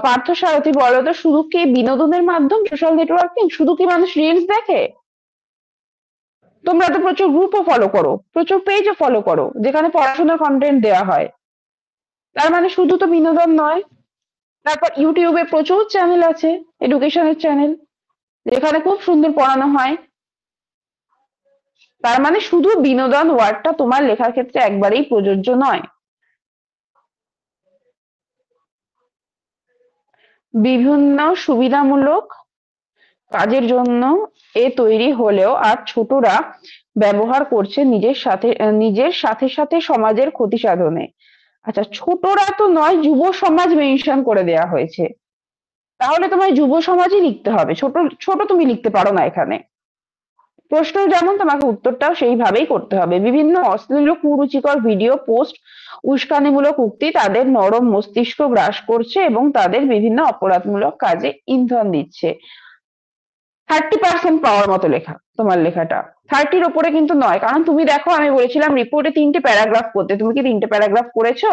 পার্থ সারথী, বলো তো, শুধু কি বিনোদনের মাধ্যম সোশ্যাল নেটওয়ার্কিং? শুধু কি মানুষ রিলস দেখে? তোমরা তো প্রচুর গ্রুপও ফলো করো, প্রচুর পেজও ফলো করো যেখানে পড়াশোনার কন্টেন্ট দেওয়া হয়, তার মানে শুধু তো বিনোদন নয়। তারপর ইউটিউবে প্রচুর চ্যানেল আছে, এডুকেশনের চ্যানেল, যেখানে খুব সুন্দর পড়ানো হয়। তার মানে শুধু বিনোদন ওয়ার্ডটা তোমার লেখার ক্ষেত্রে একবারেই প্রযোজ্য নয়। বিভিন্ন সুবিধামূলক কাজের জন্য তৈরি হলেও আজ ছোটরা ব্যবহার করছে নিজের সাথে সাথে সমাজের ক্ষতি সাধনে। আচ্ছা, ছোটরা তো নয়, যুব সমাজ মেনশন করে দেয়া হয়েছে, তাহলে তোমায় যুব সমাজই লিখতে হবে। ছোট ছোট তুমি লিখতে পারো না এখানে। প্রশ্ন যেমন, তোমাকে উত্তরটাও সেইভাবেই করতে হবে। বিভিন্ন অশ্লীল ও কুরুচিকর ভিডিও পোস্ট, উস্কানিমূলক উক্তি তাদের নরম মস্তিষ্ক গ্রাস করছে এবং তাদের বিভিন্ন অপরাধমূলক কাজে ইন্ধন দিচ্ছে। 30% পাওয়ার মতো লেখা তোমার লেখাটা, 30-র ওপরে কিন্তু নয়। কারণ তুমি দেখো, আমি বলেছিলাম রিপোর্টে 3টে প্যারাগ্রাফ করতে, তুমি কি 3টে প্যারাগ্রাফ করেছো?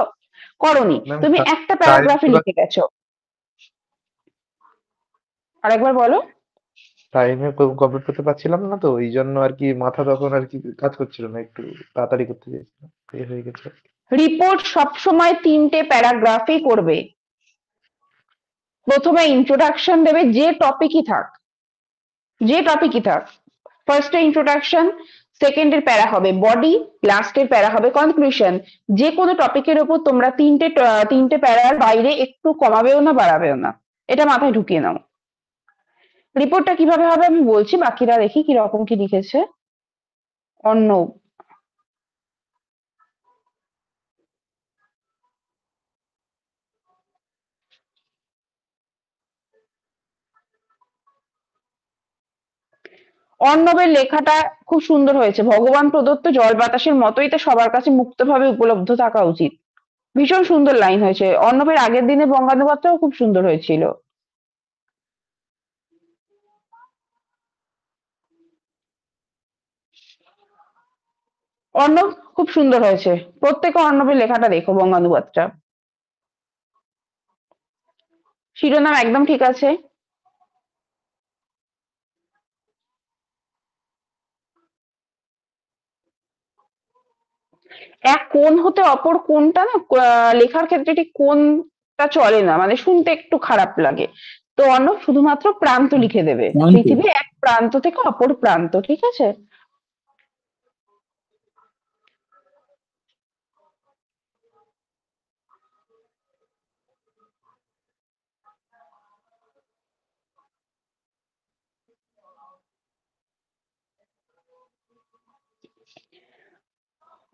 করনি, ম্যাম তুমি একটা টাইম প্যারাগ্রাফে লিখে গেছো। আরেকবার বলো। টাইমে কমপ্লিট করতে পারছিলাম না, তো এই জন্য আর কি মাথা তখন আর কি কাজ করছিল না, একটু তাড়াতাড়ি করতে চেয়েছিলাম, এই হয়ে গেছে আর কি। রিপোর্ট সবসময় 3টে প্যারাগ্রাফই করবে। প্রথমে ইন্ট্রোডাকশন দেবে, যে টপিকই থাক, যে টপিকই থাক। ফার্স্টে ইন্ট্রোডাকশন, সেকেন্ডের প্যারা হবে বডি, লাস্টের প্যারা হবে কনক্লুশন। যে কোনো টপিকের উপর তোমরা তিনটে প্যারার বাইরে একটু কমাবেও না, বাড়াবেও না, এটা মাথায় ঢুকিয়ে নাও। রিপোর্টটা কিভাবে হবে আমি বলছি, বাকিরা দেখি কিরকম কি লিখেছে। অর্ণব, অর্ণবের লেখাটা খুব সুন্দর হয়েছে। ভগবান প্রদত্ত জল বাতাসের মতোই তা সবার কাছে মুক্তভাবে উপলব্ধ থাকা উচিত। ভীষণ সুন্দর লাইন হয়েছে। অর্ণবের আগের দিনে বঙ্গানুবাদটাও খুব সুন্দর হয়েছিল। অর্ণব খুব সুন্দর হয়েছে। প্রত্যেকে অর্ণবের লেখাটা দেখো, বঙ্গানুবাদটা। শিরোনাম একদম ঠিক আছে। এক কোণ হতে অপর কোণটা না, লেখার ক্ষেত্রে ঠিক কোণটা চলে না, মানে শুনতে একটু খারাপ লাগে। তো অর্ণব শুধুমাত্র প্রান্ত লিখে দেবে, প্রান্ত। পৃথিবীর এক প্রান্ত থেকে অপর প্রান্ত, ঠিক আছে?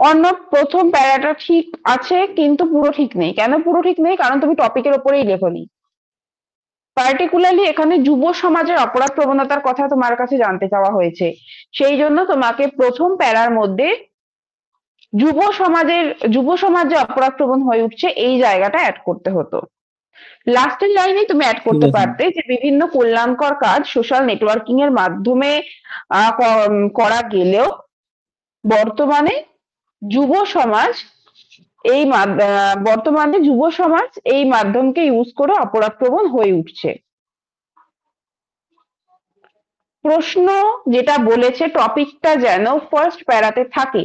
অর্ণব, প্রথম প্যারাটা ঠিক আছে কিন্তু পুরো ঠিক নেই। কেন পুরো ঠিক নেই? কারণ তুমি টপিকের ওপরেই লেখোনি। পার্টিকুলারলি এখানে যুব সমাজের অপরাধ প্রবণতার কথা তোমার কাছে জানতে চাওয়া হয়েছে, সেই জন্য তোমাকে প্রথম প্যারার মধ্যে যুব সমাজ যে অপরাধ প্রবণ হয়ে উঠছে এই জায়গাটা অ্যাড করতে হতো। লাস্টের লাইনে তুমি অ্যাড ঠিক করতে আছে। পারতে যে বিভিন্ন কল্যাণকর কাজ সোশ্যাল নেটওয়ার্কিং এর মাধ্যমে করা গেলেও বর্তমানে যুব সমাজ বর্তমানে যুব সমাজ এই মাধ্যমকে ইউজ করে অপরাধপ্রবণ হয়ে উঠছে। প্রশ্ন যেটা বলেছে টপিকটা যেন ফার্স্ট প্যারাতে থাকে,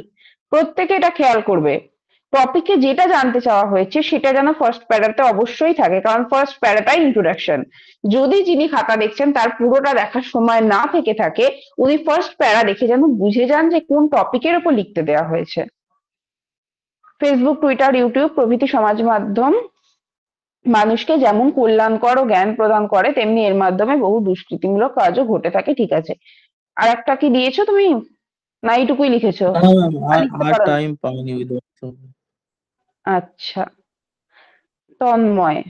প্রত্যেকে এটা খেয়াল করবে। টপিকে যেটা জানতে চাওয়া হয়েছে সেটা যেন ফার্স্ট প্যারাতে অবশ্যই থাকে, কারণ ফার্স্ট প্যারাটাই ইন্ট্রোডাকশন। যদি যিনি খাতা দেখছেন তার পুরোটা দেখার সময় না থেকে থাকে, উনি ফার্স্ট প্যারা দেখে যেন বুঝে যান যে কোন টপিকের উপর লিখতে দেওয়া হয়েছে। ফেসবুক, টুইটার, ইউটিউব প্রভৃতি সমাজ মাধ্যম মানুষকে যেমন কল্যাণকর ও জ্ঞান প্রদান করে, তেমনি এর মাধ্যমে বহু দুষ্কৃতিমূলক কাজও ঘটে থাকে। ঠিক আছে, আর একটা কি দিয়েছো তুমি, না এইটুকুই লিখেছো? না ম্যাম, আর আর লিখতে আর পারো না? টাইম পাইনি ওই দশটা। আচ্ছা, তন্ময়।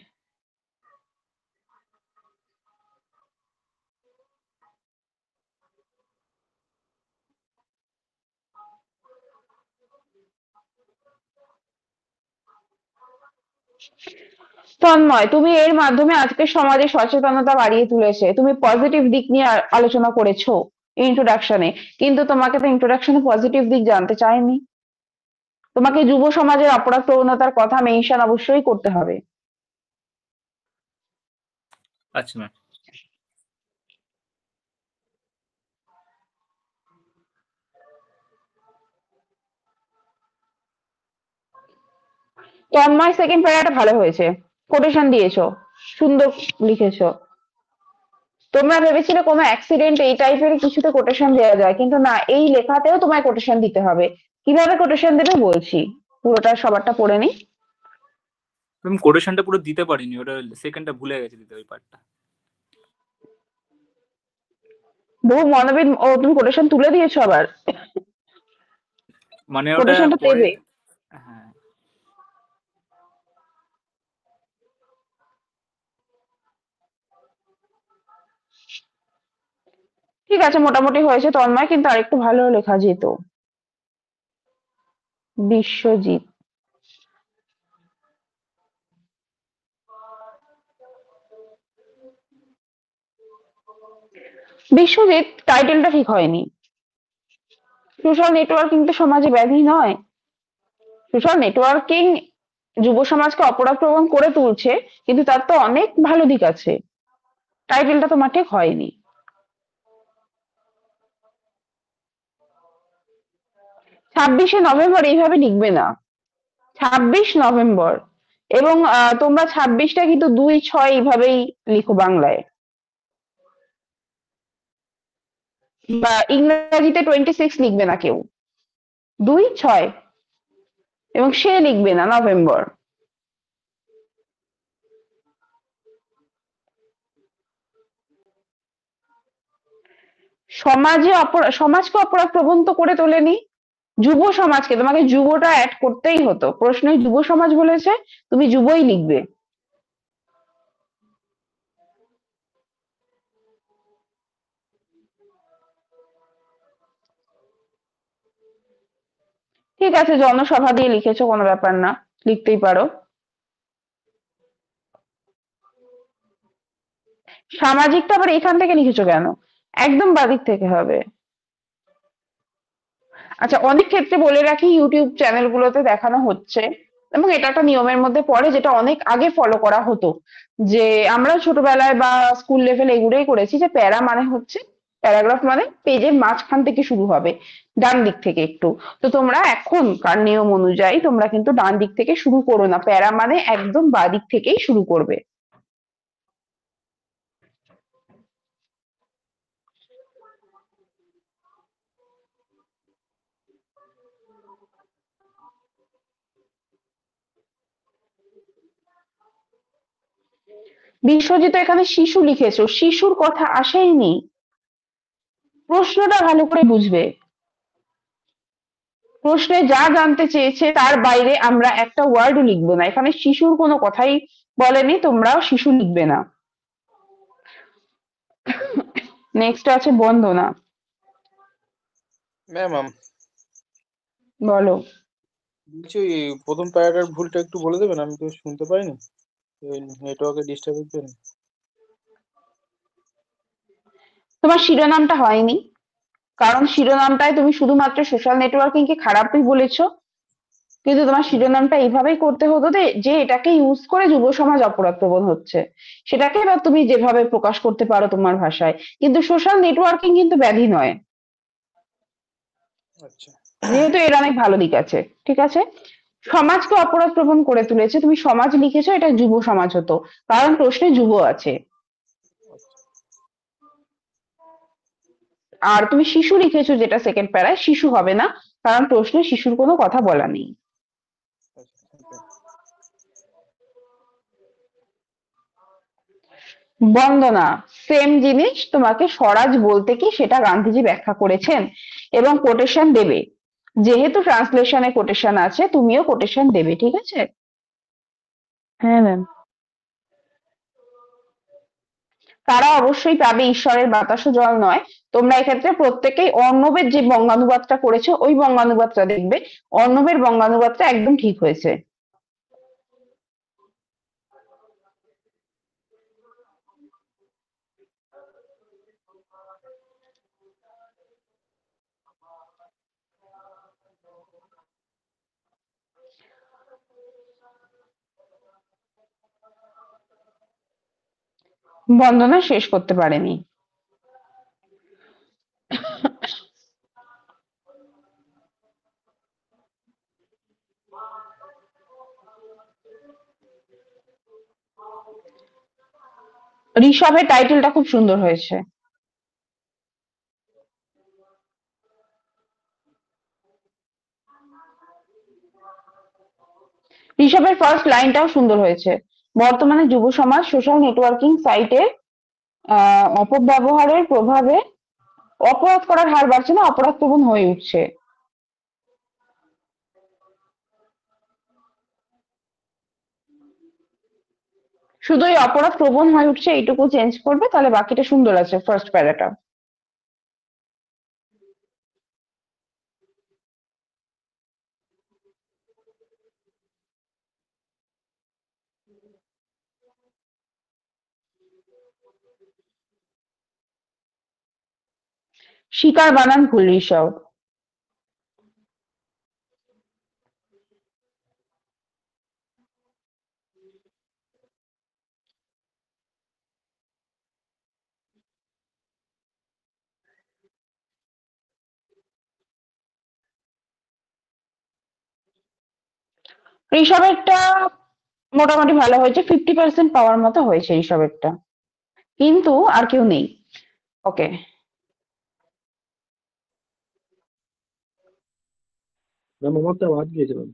তন্ময়, তুমি এর মাধ্যমে আজকের সমাজে সচেতনতা বাড়িয়ে তুলেছে, তুমি পজিটিভ দিক নিয়ে আলোচনা করেছো ইন্ট্রোডাকশনে, কিন্তু তোমাকে তো ইন্ট্রোডাকশনে পজিটিভ দিক জানতে চাইনি। তোমাকে যুব সমাজের অপরাধ প্রবণতার কথা মেনশন অবশ্যই করতে হবে। আচ্ছা ম্যাম। তন্ময়, সেকেন্ড প্যারাটা ভালো হয়েছে, কোটেশন দিয়েছো, সুন্দর লিখেছো। তোমরা ভেবেছিলে কোনো অ্যাক্সিডেন্ট এই টাইপের কিছুতে কোটেশন দেওয়া যায়, কিন্তু না, এই লেখাতেও তোমায় কোটেশন দিতে হবে। কিভাবে কোটেশন দেবে বলছি, পুরোটা সবারটা পড়ে নি। ম্যাম কোটেশনটা পুরো দিতে পারিনি, ওটা সেকেন্ডটা ভুলে গেছি দিতে ওই পার্টটা। বহু মনোবিদ, ও তুমি কোটেশন তুলে দিয়েছো আবার? মানে ওটা কোটেশনটা পরে। দেবে? হ্যাঁ। ঠিক আছে, মোটামুটি হয়েছে তন্ময়, কিন্তু আরেকটু ভালো লেখা যেত। বিশ্বজিৎ। বিশ্বজিৎ, টাইটেলটা ঠিক হয়নি। সোশ্যাল নেটওয়ার্কিং তো সমাজে ব্যাধি নয়। সোশ্যাল নেটওয়ার্কিং যুব সমাজকে অপরাধ প্রবণ করে তুলছে, কিন্তু তার তো অনেক ভালো দিক আছে। টাইটেলটা তোমার ঠিক হয়নি। 26শে নভেম্বর এইভাবে লিখবে না, 26 নভেম্বর। এবং তোমরা 26টা কিন্তু 2-6 এইভাবেই লিখো বাংলায়, বা ইংরেজিতে 26 লিখবে না কেউ, 2-6, এবং সে লিখবে না, নভেম্বর। সমাজকে অপরাধ প্রবণ তো করে তোলেনি, যুব সমাজকে। তোমাকে যুবটা অ্যাড করতেই হতো, প্রশ্নে যুব সমাজ বলেছে, তুমি যুবই লিখবে। ঠিক আছে, জনসভা দিয়ে লিখেছো, কোনো ব্যাপার না, লিখতেই পারো। সামাজিকটা আবার এখান থেকে লিখেছো কেন? একদম বাদিক থেকে হবে। আচ্ছা, অনেক ক্ষেত্রে বলে রাখি, ইউটিউব চ্যানেলগুলোতে দেখানো হচ্ছে, এবং এটা একটা নিয়মের মধ্যে পড়ে যেটা অনেক আগে ফলো করা হতো, যে আমরা ছোটবেলায় বা স্কুল লেভেল এগুলোই করেছি, যে প্যারা মানে হচ্ছে, প্যারাগ্রাফ মানে পেজের মাঝখান থেকে শুরু হবে, ডান দিক থেকে একটু। তো তোমরা এখনকার নিয়ম অনুযায়ী তোমরা কিন্তু ডান দিক থেকে শুরু করো না, প্যারা মানে একদম বাঁ দিক থেকেই শুরু করবে। বিশ্বজিৎ, এখানে শিশু লিখেছো, শিশুর কথা আসেইনি। প্রশ্নটা ভালো করে বুঝবে, প্রশ্নে যা জানতে চেয়েছে তার বাইরে আমরা একটা ওয়ার্ডও লিখবো না, এখানে শিশুর কোনো কথাই বলেনি, তোমরাও শিশু লিখবে না। নেক্সট আছে বন্দনা। ম্যাম বলো। বলছি ওই প্রথম প্যারাটার ভুলটা একটু বলে দেবেন, আমি তো শুনতে পাইনি। নেটওয়ার্কের ডিস্টার্বের জন্য। তোমার শিরোনামটা হয়নি, কারণ শিরোনামটায় তুমি শুধুমাত্র সোশ্যাল নেটওয়ার্কিং কে খারাপই বলেছো, কিন্তু তোমার শিরোনামটা এইভাবেই করতে হতো যে এটাকে ইউজ করে যুব সমাজ অপরাধ প্রবণ হচ্ছে, সেটাকে এবার তুমি যেভাবে প্রকাশ করতে পারো তোমার ভাষায়। কিন্তু সোশ্যাল নেটওয়ার্কিং কিন্তু ব্যাধি নয়, আচ্ছা, যেহেতু এর অনেক ভালো দিক আছে। ঠিক আছে, সমাজকে অপরাধ প্রবণ করে তুলেছে, তুমি সমাজ লিখেছো, এটা যুব সমাজ হতো, কারণ প্রশ্নে যুব আছে। আর তুমি শিশু লিখেছো, যেটা সেকেন্ড প্যারায়, শিশু হবে না, কারণ প্রশ্নে শিশুর কোনো কথা বলা নেই। আচ্ছা, thank you. বন্দনা, সেম জিনিস, তোমাকে স্বরাজ বলতে কি সেটা গান্ধীজি ব্যাখ্যা করেছেন, এবং কোটেশন দেবে, যেহেতু ট্রান্সলেশনে কোটেশন আছে, তুমিও কোটেশন দেবে। ঠিক আছে? হ্যাঁ ম্যাম। তারা অবশ্যই পাবে, ঈশ্বরের বাতাসও জল নয়। তোমরা এক্ষেত্রে প্রত্যেকেই অর্ণবের যে বঙ্গানুবাদটা করেছো ওই বঙ্গানুবাদটা দেখবে, অর্ণবের বঙ্গানুবাদটা একদম ঠিক হয়েছে। বন্দনা শেষ করতে পারেনি। ঋষভের টাইটেলটা খুব সুন্দর হয়েছে। ঋষভের ফার্স্ট লাইনটাও সুন্দর হয়েছে। বর্তমানে যুব সমাজ সোশ্যাল নেটওয়ার্কিং সাইটের অপব্যবহারের প্রভাবে অপরাধ করার হার বাড়ছে না, অপরাধ প্রবণ হয়ে উঠছে। শুধু এই অপরাধ প্রবণ হয়ে উঠছে এইটুকু চেঞ্জ করবে, তাহলে বাকিটা সুন্দর আছে ফার্স্ট প্যারাটা। শিকার বানান ভুল ঋষভ। ঋষভেরটা মোটামুটি ভালো হয়েছে, 50% পাওয়ার মতো হয়েছে ঋষভেরটা, কিন্তু আর কেউ নেই। ওকে, ম্যাম আমারটা বাদ গিয়েছিলাম।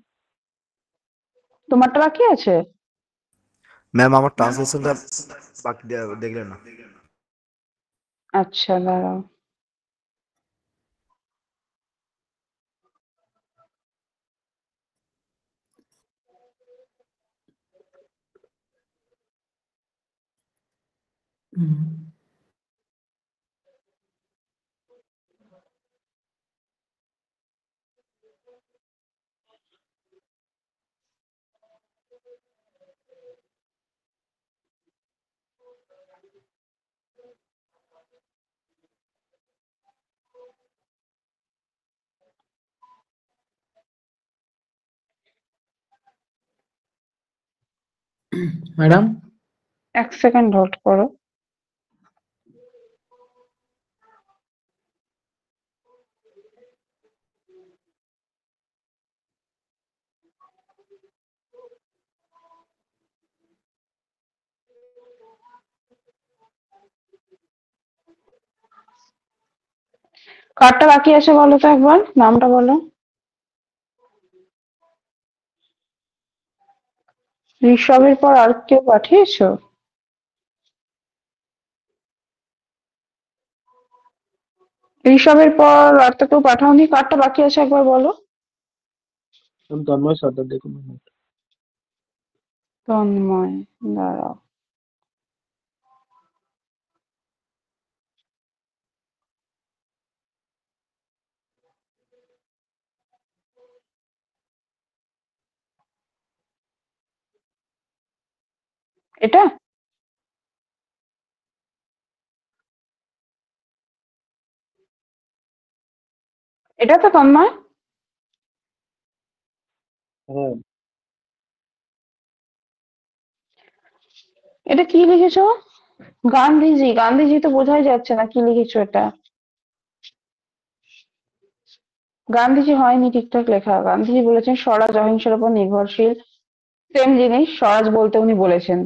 তোমারটা বাকি আছে। ম্যাম আমার ট্রান্সলেশনটা বাকি দেখলেন না। আচ্ছা, দাঁড়াও। ম্যাডাম, এক সেকেন্ড হোল্ড করো। কারটা বাকি আছে বলো তো, একবার নামটা বলো। ঋষভের পর আর কেউ পাঠিয়েছো? ঋষভের পর আর তো কেউ পাঠাওনি, কারটা বাকি আছে একবার বলো। ম্যাম তন্ময় সর্দার দেখুন। তন্ময়, দাঁড়াও। এটা এটা তো তন্ময়, হ্যাঁ এটা কি লিখেছো? গান্ধীজি, গান্ধীজি তো বোঝাই যাচ্ছে না কি লিখেছো এটা। গান্ধীজি হয়নি ঠিকঠাক লেখা। গান্ধীজি বলেছেন স্বরাজ অহিংসার উপর নির্ভরশীল। সেম জিনিস স্বরাজ বলতে উনি বলেছেন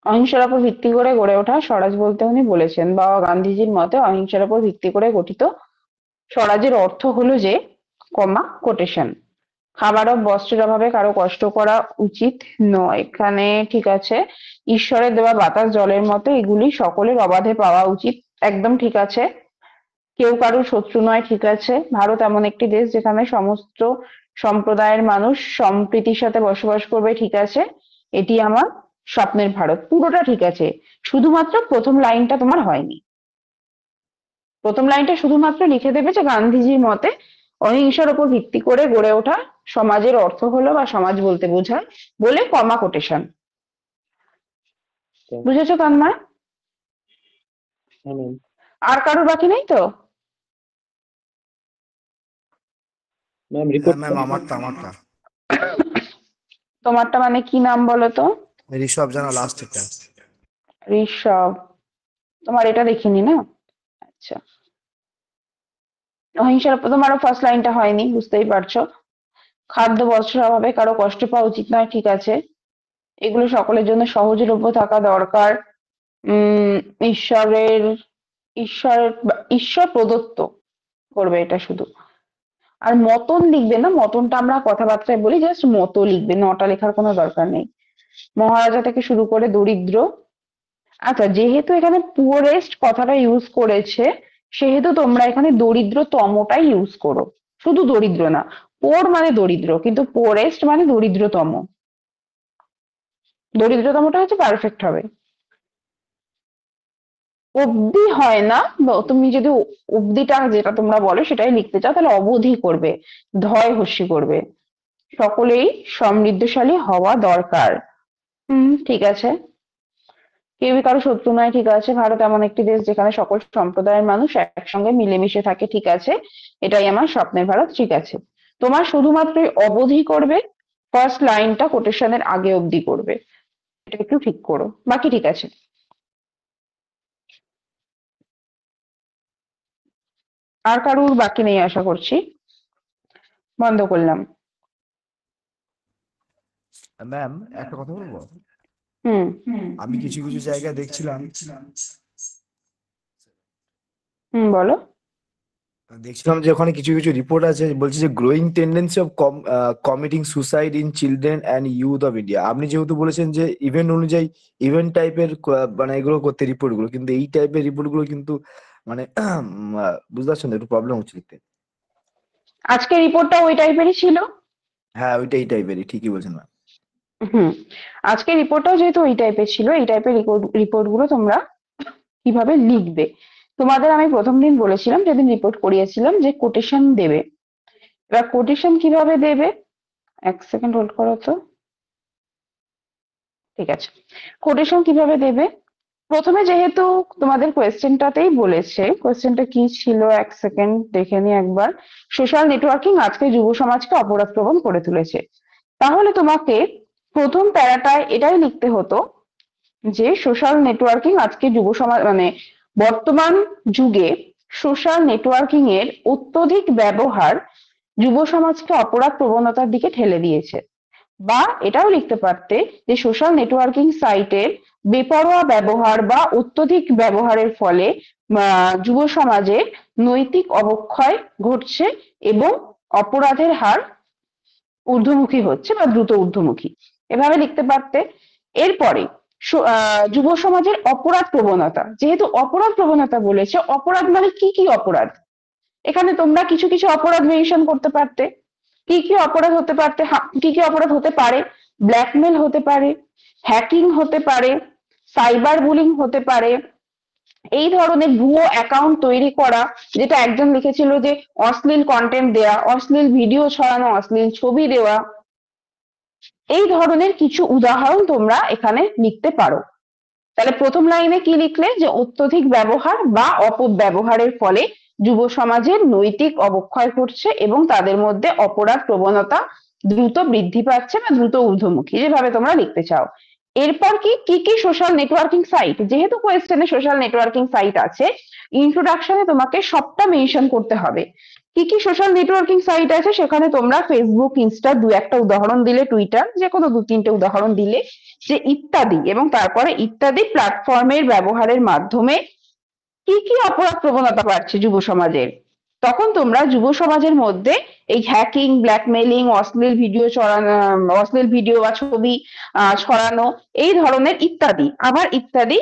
অহিংসার উপর ভিত্তি করে গড়ে ওঠা স্বরাজ বলতে উনি বলেছেন, বা গান্ধীজির মতে অহিংসার উপর ভিত্তি করে গঠিত স্বরাজের অর্থ হলো যে কোটেশন, খাবার ও বস্ত্রের অভাবে কারো কষ্ট করা উচিত নয়। এখানে ঠিক আছে, ঈশ্বরের দেওয়া বাতাস জলের মতো এগুলি সকলের অবাধে পাওয়া উচিত, একদম ঠিক আছে। কেউ কারোর শত্রু নয়, ঠিক আছে। ভারত এমন একটি দেশ যেখানে সমস্ত সম্প্রদায়ের মানুষ সম্প্রীতির সাথে বসবাস করবে, ঠিক আছে। এটি আমার স্বপ্নের ভারত, পুরোটা ঠিক আছে। শুধুমাত্র প্রথম লাইনটা তোমার হয়নি। প্রথম লাইনটা শুধুমাত্র লিখে দেবে যে গান্ধীজির মতে অহিংসার উপর ভিত্তি করে গড়ে ওঠা সমাজের অর্থ হলো, বা সমাজ বলতে বোঝায় বলে কোটেশন। বুঝেছো তন্ময়? হ্যাঁ ম্যাম। আর কারোর বাকি নেই তো? ম্যাম হ্যাঁ রিপোর্ট ম্যাম, আমারটা তোমারটা মানে কি নাম বলো তো? ঋষভ জানা লাস্টেরটা। ঋষভ, তোমার এটা দেখিনি না। আচ্ছা, অহিংসার তোমারও ফার্স্ট লাইনটা হয়নি, বুঝতেই পারছো। খাদ্য বস্ত্রের অভাবে কারো কষ্ট পাওয়া উচিত নয়, ঠিক আছে। এগুলো সকলের জন্য সহজলভ্য থাকা দরকার। উম ঈশ্বরের ঈশ্বর প্রদত্ত করবে এটা শুধু। আর মতন লিখবে না, মতনটা আমরা কথাবার্তায় বলি, জাস্ট মতো লিখবে, নটা লেখার কোনো দরকার নেই। মহারাজা থেকে শুরু করে দরিদ্র। আচ্ছা, যেহেতু এখানে পুয়ারেস্ট কথাটা ইউজ করেছে, সেহেতু তোমরা এখানে দরিদ্রতমটাই ইউজ করো। শুধু দরিদ্র না, পোর মানে দরিদ্র, কিন্তু পুয়ারেস্ট মানে দরিদ্রতম। দরিদ্রতমটা হচ্ছে পারফেক্ট হবে। অব্দি হয় না, তুমি যদি অব্দিটা যেটা তোমরা বলো সেটাই লিখতে চাও তাহলে অবধি করবে, ধয় হস্যি করবে। সকলেই সমৃদ্ধশালী হওয়া দরকার। ঠিক আছে। কেউই কারো শত্রু নয়, ঠিক আছে। ভারত এমন একটি দেশ যেখানে সকল সম্প্রদায়ের মানুষ একসঙ্গে মিলেমিশে থাকে, ঠিক আছে। এটাই আমার স্বপ্নের ভারত, ঠিক আছে। তোমার শুধুমাত্র অবধি করবে, ফার্স্ট লাইনটা কোটেশনের আগে অবধি করবে, এটা একটু ঠিক করো, বাকি ঠিক আছে। আর কারুর বাকি নেই আশা করছি। বন্ধ করলাম। ম্যাম, একটা কথা বলবো? হুম আমি কিছু কিছু জায়গায় দেখছিলাম বলো। যে ওখানে কিছু কিছু রিপোর্ট আছে, বলছে যে growing tendency of committing suicide in children and youth of India. আপনি যেহেতু বলেছেন যে ইভেন্ট অনুযায়ী ইভেন্ট টাইপের মানে এগুলো করতে রিপোর্ট গুলো, কিন্তু এই টাইপের রিপোর্ট গুলো কিন্তু মানে বুঝতে পারছেন তো, একটু প্রবলেম হচ্ছে লিখতে। আজকে রিপোর্টটা ওই টাইপেরই ছিল। হ্যাঁ, ওইটা এই টাইপেরই, ঠিকই বলছেন ম্যাম। হুম আজকে রিপোর্টটাও যেহেতু ওই টাইপের ছিল, এই টাইপের রিপোর্ট গুলো তোমরা কিভাবে লিখবে। তোমাদের আমি প্রথম দিন বলেছিলাম, যেদিন রিপোর্ট করিয়েছিলাম, যে কোটেশন দেবে। এবার কোটেশন কিভাবে দেবে, এক সেকেন্ড হোল্ড করো তো। ঠিক আছে, কোটেশন কিভাবে দেবে। প্রথমে যেহেতু তোমাদের কোয়েশ্চেনটাতেই বলেছে, কোয়েশ্চেনটা কি ছিল, এক সেকেন্ড দেখে নি একবার। সোশ্যাল নেটওয়ার্কিং আজকে যুব সমাজকে অপরাধ প্রবণ করে তুলেছে। তাহলে তোমাকে প্রথম প্যারাটায় এটাই লিখতে হতো যে সোশ্যাল নেটওয়ার্কিং আজকে যুব সমাজ মানে বর্তমান যুগে সোশ্যাল নেটওয়ার্কিং এর অত্যধিক ব্যবহার যুব সমাজকে অপরাধ প্রবণতার দিকে ঠেলে দিয়েছে। বা এটাও লিখতে পারতে যে সোশ্যাল নেটওয়ার্কিং সাইটের বেপরোয়া ব্যবহার বা অত্যধিক ব্যবহারের ফলে যুব সমাজে নৈতিক অবক্ষয় ঘটছে এবং অপরাধের হার ঊর্ধ্বমুখী হচ্ছে বা দ্রুত ঊর্ধ্বমুখী, এভাবে লিখতে পারতে। এরপরে যুব সমাজের অপরাধ প্রবণতা, যেহেতু অপরাধ প্রবণতা বলেছে, অপরাধ মানে কি কি অপরাধ, এখানে তোমরা কিছু কিছু অপরাধ মেনশন করতে পারতে। কি কি অপরাধ হতে পারতে, কি কি অপরাধ হতে পারে, ব্ল্যাকমেল হতে পারে, হ্যাকিং হতে পারে, সাইবার বুলিং হতে পারে, এই ধরনের ভুয়ো অ্যাকাউন্ট তৈরি করা, যেটা একজন লিখেছিল যে অশ্লীল কন্টেন্ট দেওয়া, অশ্লীল ভিডিও ছড়ানো, অশ্লীল ছবি দেওয়া, এই ধরনের কিছু উদাহরণ তোমরা এখানে লিখতে পারো। তাহলে প্রথম লাইনে কি লিখলে, যে অত্যধিক ব্যবহার বা অপব্যবহারের ফলে যুব সমাজের নৈতিক অবক্ষয় ঘটছে এবং তাদের মধ্যে অপরাধ প্রবণতা দ্রুত বৃদ্ধি পাচ্ছে বা দ্রুত ঊর্ধ্বমুখী, যেভাবে তোমরা লিখতে চাও। এরপর কি কি সোশ্যাল নেটওয়ার্কিং সাইট, যেহেতু কোয়েশ্চেনে সোশ্যাল নেটওয়ার্কিং সাইট আছে, ইন্ট্রোডাকশনে তোমাকে সবটা মেনশন করতে হবে। কি কি সোশ্যাল নেটওয়ার্কিং সাইট আছে সেখানে তোমরা ফেসবুক, ইনস্টা, দু একটা উদাহরণ দিলে, টুইটার, যে কোনো দু তিনটে উদাহরণ দিলে, যে ইত্যাদি, এবং তারপরে ইত্যাদি প্ল্যাটফর্মের ব্যবহারের মাধ্যমে কি কি অপরাধ প্রবণতা বাড়ছে যুব সমাজের, তখন তোমরা যুব সমাজের মধ্যে এই হ্যাকিং, ব্ল্যাকমেলিং, অশ্লীল ভিডিও ছড়ানো, অশ্লীল ভিডিও বা ছবি ছড়ানো, এই ধরনের ইত্যাদি, আবার ইত্যাদি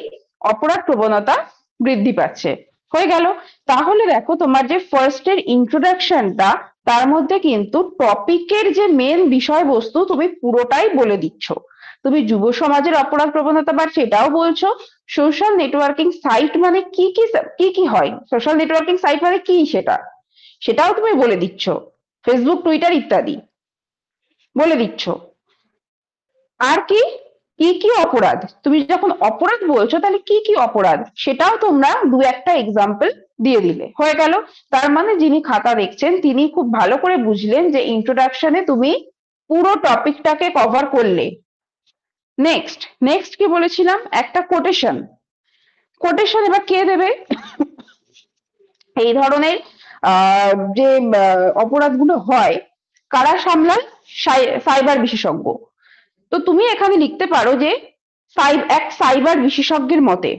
অপরাধ প্রবণতা বৃদ্ধি পাচ্ছে। হয়ে গেল। তাহলে দেখো, তোমার যে ফার্স্ট এর ইন্ট্রোডাকশনটা, তার মধ্যে কিন্তু টপিকের যে মেন বিষয়বস্তু তুমি পুরোটাই বলে দিচ্ছ। তুমি যুব সমাজের অপরাধ প্রবণতা বাড়ছে এটাও বলছো, সোশ্যাল নেটওয়ার্কিং সাইট মানে কি কি হয়, সোশ্যাল নেটওয়ার্কিং সাইট মানে কি সেটাও তুমি বলে দিচ্ছ, ফেসবুক, টুইটার ইত্যাদি বলে দিচ্ছ। আর কি কি অপরাধ, তুমি যখন অপরাধ বলছো তাহলে কি অপরাধ সেটাও তোমরা দু একটা এক্সাম্পল দিয়ে দিলে। হয়ে গেল। তার মানে যিনি খাতা দেখছেন তিনি খুব ভালো করে বুঝলেন যে ইন্ট্রোডাকশনে তুমি পুরো টপিকটাকে কভার করলে। নেক্সট কি বলেছিলাম, একটা কোটেশন। কোটেশন এবার কে দেবে? এই ধরনের যে অপরাধগুলো হয়, কারা সামলায়? সাইবার বিশেষজ্ঞ। তো তুমি এখানে লিখতে পারো যে এক সাইবার বিশেষজ্ঞের মতে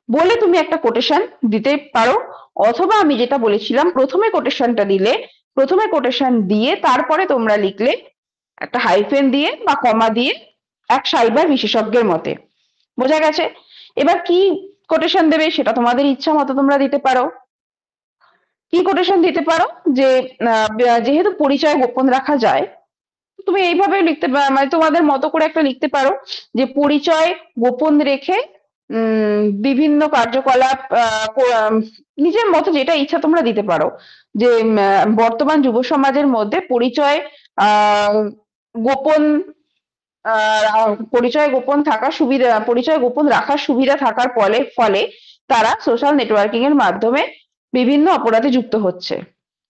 বলে তুমি একটা কোটেশন দিতে পারো, অথবা আমি যেটা বলেছিলাম প্রথমে কোটেশনটা দিলে, প্রথমে কোটেশন দিয়ে তারপরে তোমরা লিখলে একটা হাইফেন দিয়ে বা কমা দিয়ে এক সাইবার বিশেষজ্ঞের মতে। বোঝা গেছে? এবার কি কোটেশন দেবে সেটা তোমাদের ইচ্ছা মতো তোমরা দিতে পারো। কি কোটেশন দিতে পারো, যে যেহেতু পরিচয় গোপন রাখা যায়, তুমি এইভাবে লিখতে মানে তোমাদের মতো করে একটা লিখতে পারো, যে পরিচয় গোপন রেখে বিভিন্ন কার্যকলাপ নিজের মতো যেটা ইচ্ছা তোমরা দিতে পারো, যে বর্তমান যুব সমাজের মধ্যে পরিচয় গোপন পরিচয় গোপন থাকার সুবিধা, পরিচয় গোপন রাখার সুবিধা থাকার ফলে তারা সোশ্যাল নেটওয়ার্কিং এর মাধ্যমে বিভিন্ন অপরাধে যুক্ত হচ্ছে,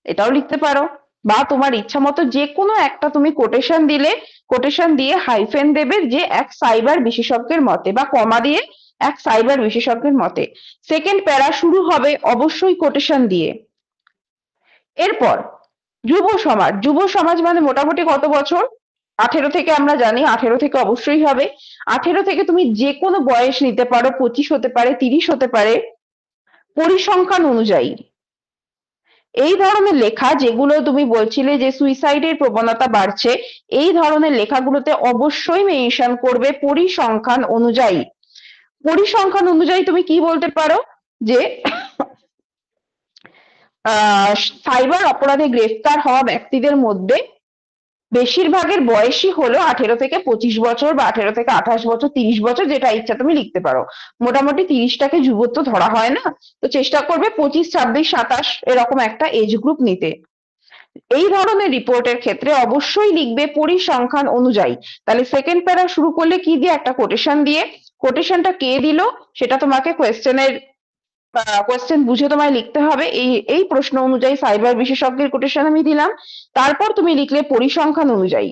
এটাও লিখতে পারো। বা তোমার ইচ্ছা মতো যে কোনো একটা তুমি কোটেশন দিলে, কোটেশন দিয়ে হাইফেন দেবে যে এক সাইবার বিশেষজ্ঞের মতে, বা কমা দিয়ে এক সাইবার বিশেষজ্ঞের মতে। সেকেন্ড প্যারা শুরু হবে অবশ্যই কোটেশন দিয়ে। এরপর যুব সমাজ মানে মোটামুটি কত বছর? 18 থেকে, আমরা জানি 18 থেকে অবশ্যই হবে। 18 থেকে তুমি যে কোনো বয়স নিতে পারো, 25 হতে পারে, 30 হতে পারে, পরিসংখ্যান অনুযায়ী। এই ধরনের লেখা, যেগুলো তুমি বলছিলে যে সুইসাইডের প্রবণতা বাড়ছে, এই ধরনের লেখাগুলোতে অবশ্যই মেনশন করবে পরিসংখ্যান অনুযায়ী। পরিসংখ্যান অনুযায়ী তুমি কি বলতে পারো, যে সাইবার অপরাধে গ্রেফতার হওয়া ব্যক্তিদের মধ্যে বেশিরভাগের বয়সই হলো 18 থেকে 25 বছর, বা 18 থেকে 28 বছর, 30 বছর, যেটা ইচ্ছা তুমি লিখতে পারো। মোটামুটি 30টাকে যুবত্ব ধরা হয় না, তো চেষ্টা করবে 25, 26, 27 এরকম একটা এজ গ্রুপ নিতে। এই ধরনের রিপোর্টের ক্ষেত্রে অবশ্যই লিখবে পরিসংখ্যান অনুযায়ী। তাহলে সেকেন্ড প্যারা শুরু করলে কি দিয়ে? একটা কোটেশন দিয়ে। কোটেশনটা কে দিল সেটা তোমাকে কোয়েশ্চেন বুঝে তোমায় লিখতে হবে। এই প্রশ্ন অনুযায়ী সাইবার বিশেষজ্ঞের কোটেশন আমি দিলাম। তারপর তুমি লিখলে পরিসংখ্যান অনুযায়ী,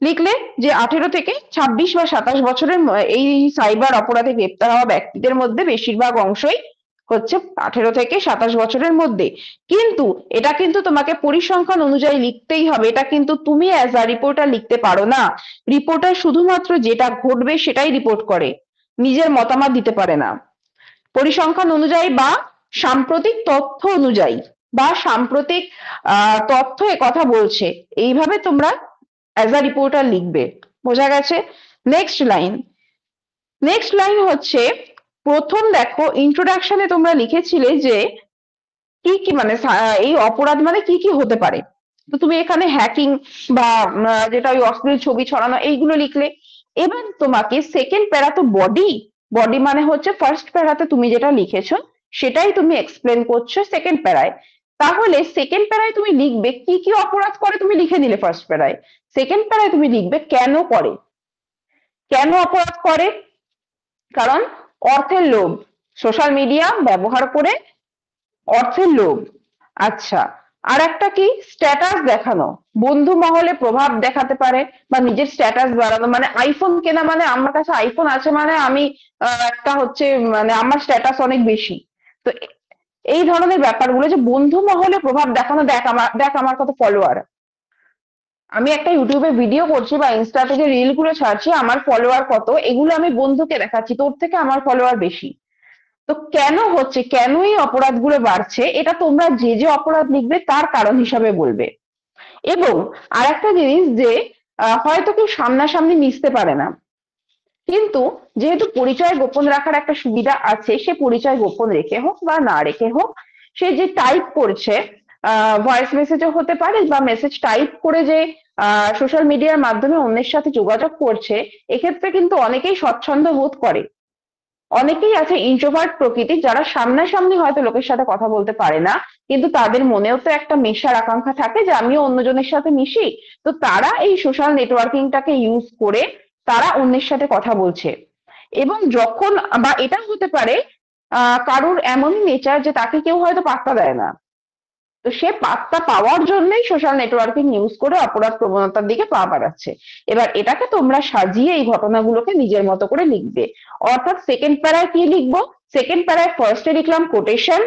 লিখলে যে 18 থেকে 26 বা 27 বছরের এই সাইবার অপরাধে গ্রেপ্তার হওয়া ব্যক্তিদের মধ্যে বেশিরভাগ অংশই হচ্ছে 18 থেকে 27 বছরের মধ্যে। কিন্তু এটা কিন্তু তোমাকে পরিসংখ্যান অনুযায়ী লিখতেই হবে, এটা কিন্তু তুমি অ্যাজ আ রিপোর্টার লিখতে পারো না। রিপোর্টার শুধুমাত্র যেটা ঘটবে সেটাই রিপোর্ট করে, নিজের মতামত দিতে পারে না। পরিসংখ্যান অনুযায়ী বা সাম্প্রতিক তথ্য অনুযায়ী, বা সাম্প্রতিক তথ্য কথা বলছে, এইভাবে তোমরা অ্যাজ আ রিপোর্টার লিখবে। বোঝা গেছে? নেক্সট লাইন হচ্ছে, প্রথম দেখো ইন্ট্রোডাকশনে তোমরা লিখেছিলে যে কি মানে এই অপরাধ মানে কি হতে পারে। তো তুমি এখানে হ্যাকিং বা যেটা ওই অশ্লীল ছবি ছড়ানো এইগুলো লিখলে। এবার তোমাকে সেকেন্ড প্যারা তো বডি মানে হচ্ছে ফার্স্ট প্যারাতে তুমি যেটা লিখেছো সেটাই তুমি এক্সপ্লেন করছো সেকেন্ড প্যারায়। তাহলে সেকেন্ড প্যারায় তুমি লিখবে কি অপরাধ করে, তুমি লিখে নিলে ফার্স্ট প্যারায়। সেকেন্ড প্যারায় তুমি লিখবে কেন করে, কেন অপরাধ করে, কারণ অর্থের লোভ, সোশ্যাল মিডিয়া ব্যবহার করে অর্থের লোভ। আচ্ছা, আর একটা কি, স্ট্যাটাস দেখানো, বন্ধু মহলে প্রভাব দেখাতে পারে বা নিজের স্ট্যাটাস বাড়ানো, মানে আইফোন কেনা মানে আমার কাছে আইফোন আছে মানে আমি একটা হচ্ছে মানে আমার স্ট্যাটাস অনেক বেশি। তো এই ধরনের ব্যাপারগুলো যে বন্ধু মহলে প্রভাব দেখানো, দেখ আমার কত ফলোয়ার, আমি একটা ইউটিউবে ভিডিও করছি বা ইনস্টা থেকে রিল গুলো ছাড়ছি, আমার ফলোয়ার কত, এগুলো আমি বন্ধুকে দেখাচ্ছি, তোর থেকে আমার ফলোয়ার বেশি। তো কেন হচ্ছে, কেন এই অপরাধগুলো বাড়ছে, এটা তোমরা যে যে অপরাধ লিখবে তার কারণ হিসাবে বলবে। এবং আরেকটা জিনিস যে হয়তো কেউ সামনাসামনি মিশতে পারে না, কিন্তু যেহেতু পরিচয় গোপন রাখার একটা সুবিধা আছে, সে পরিচয় গোপন রেখে হোক বা না রেখে হোক, সে যে টাইপ করছে, ভয়েস মেসেজও হতে পারে বা মেসেজ টাইপ করে যে সোশ্যাল মিডিয়ার মাধ্যমে অন্যের সাথে যোগাযোগ করছে, এক্ষেত্রে কিন্তু অনেকেই স্বচ্ছন্দ বোধ করে। অনেকেই আছে ইন্ট্রোভার্ট প্রকৃতির, যারা সামনাসামনি হয়তো লোকের সাথে কথা বলতে পারে না, কিন্তু তাদের মনেও তো একটা মেশার আকাঙ্ক্ষা থাকে যে আমিও অন্যজনের সাথে মিশি। তো তারা এই সোশ্যাল নেটওয়ার্কিংটাকে ইউজ করে তারা অন্যের সাথে কথা বলছে। এবং যখন বা এটা হতে পারে কারুর এমনই নেচার যে তাকে কেউ হয়তো পাত্তা দেয় না, তো সে পাত্তা পাওয়ার জন্যই সোশ্যাল নেটওয়ার্কিং ইউজ করে অপরাধ প্রবণতার দিকে পা বাড়াচ্ছে। এবার এটাকে তোমরা সাজিয়ে এই ঘটনাগুলোকে নিজের মতো করে লিখবে। অর্থাৎ সেকেন্ড প্যারায় কি লিখবো, সেকেন্ড প্যারায় ফার্স্টে লিখলাম কোটেশন,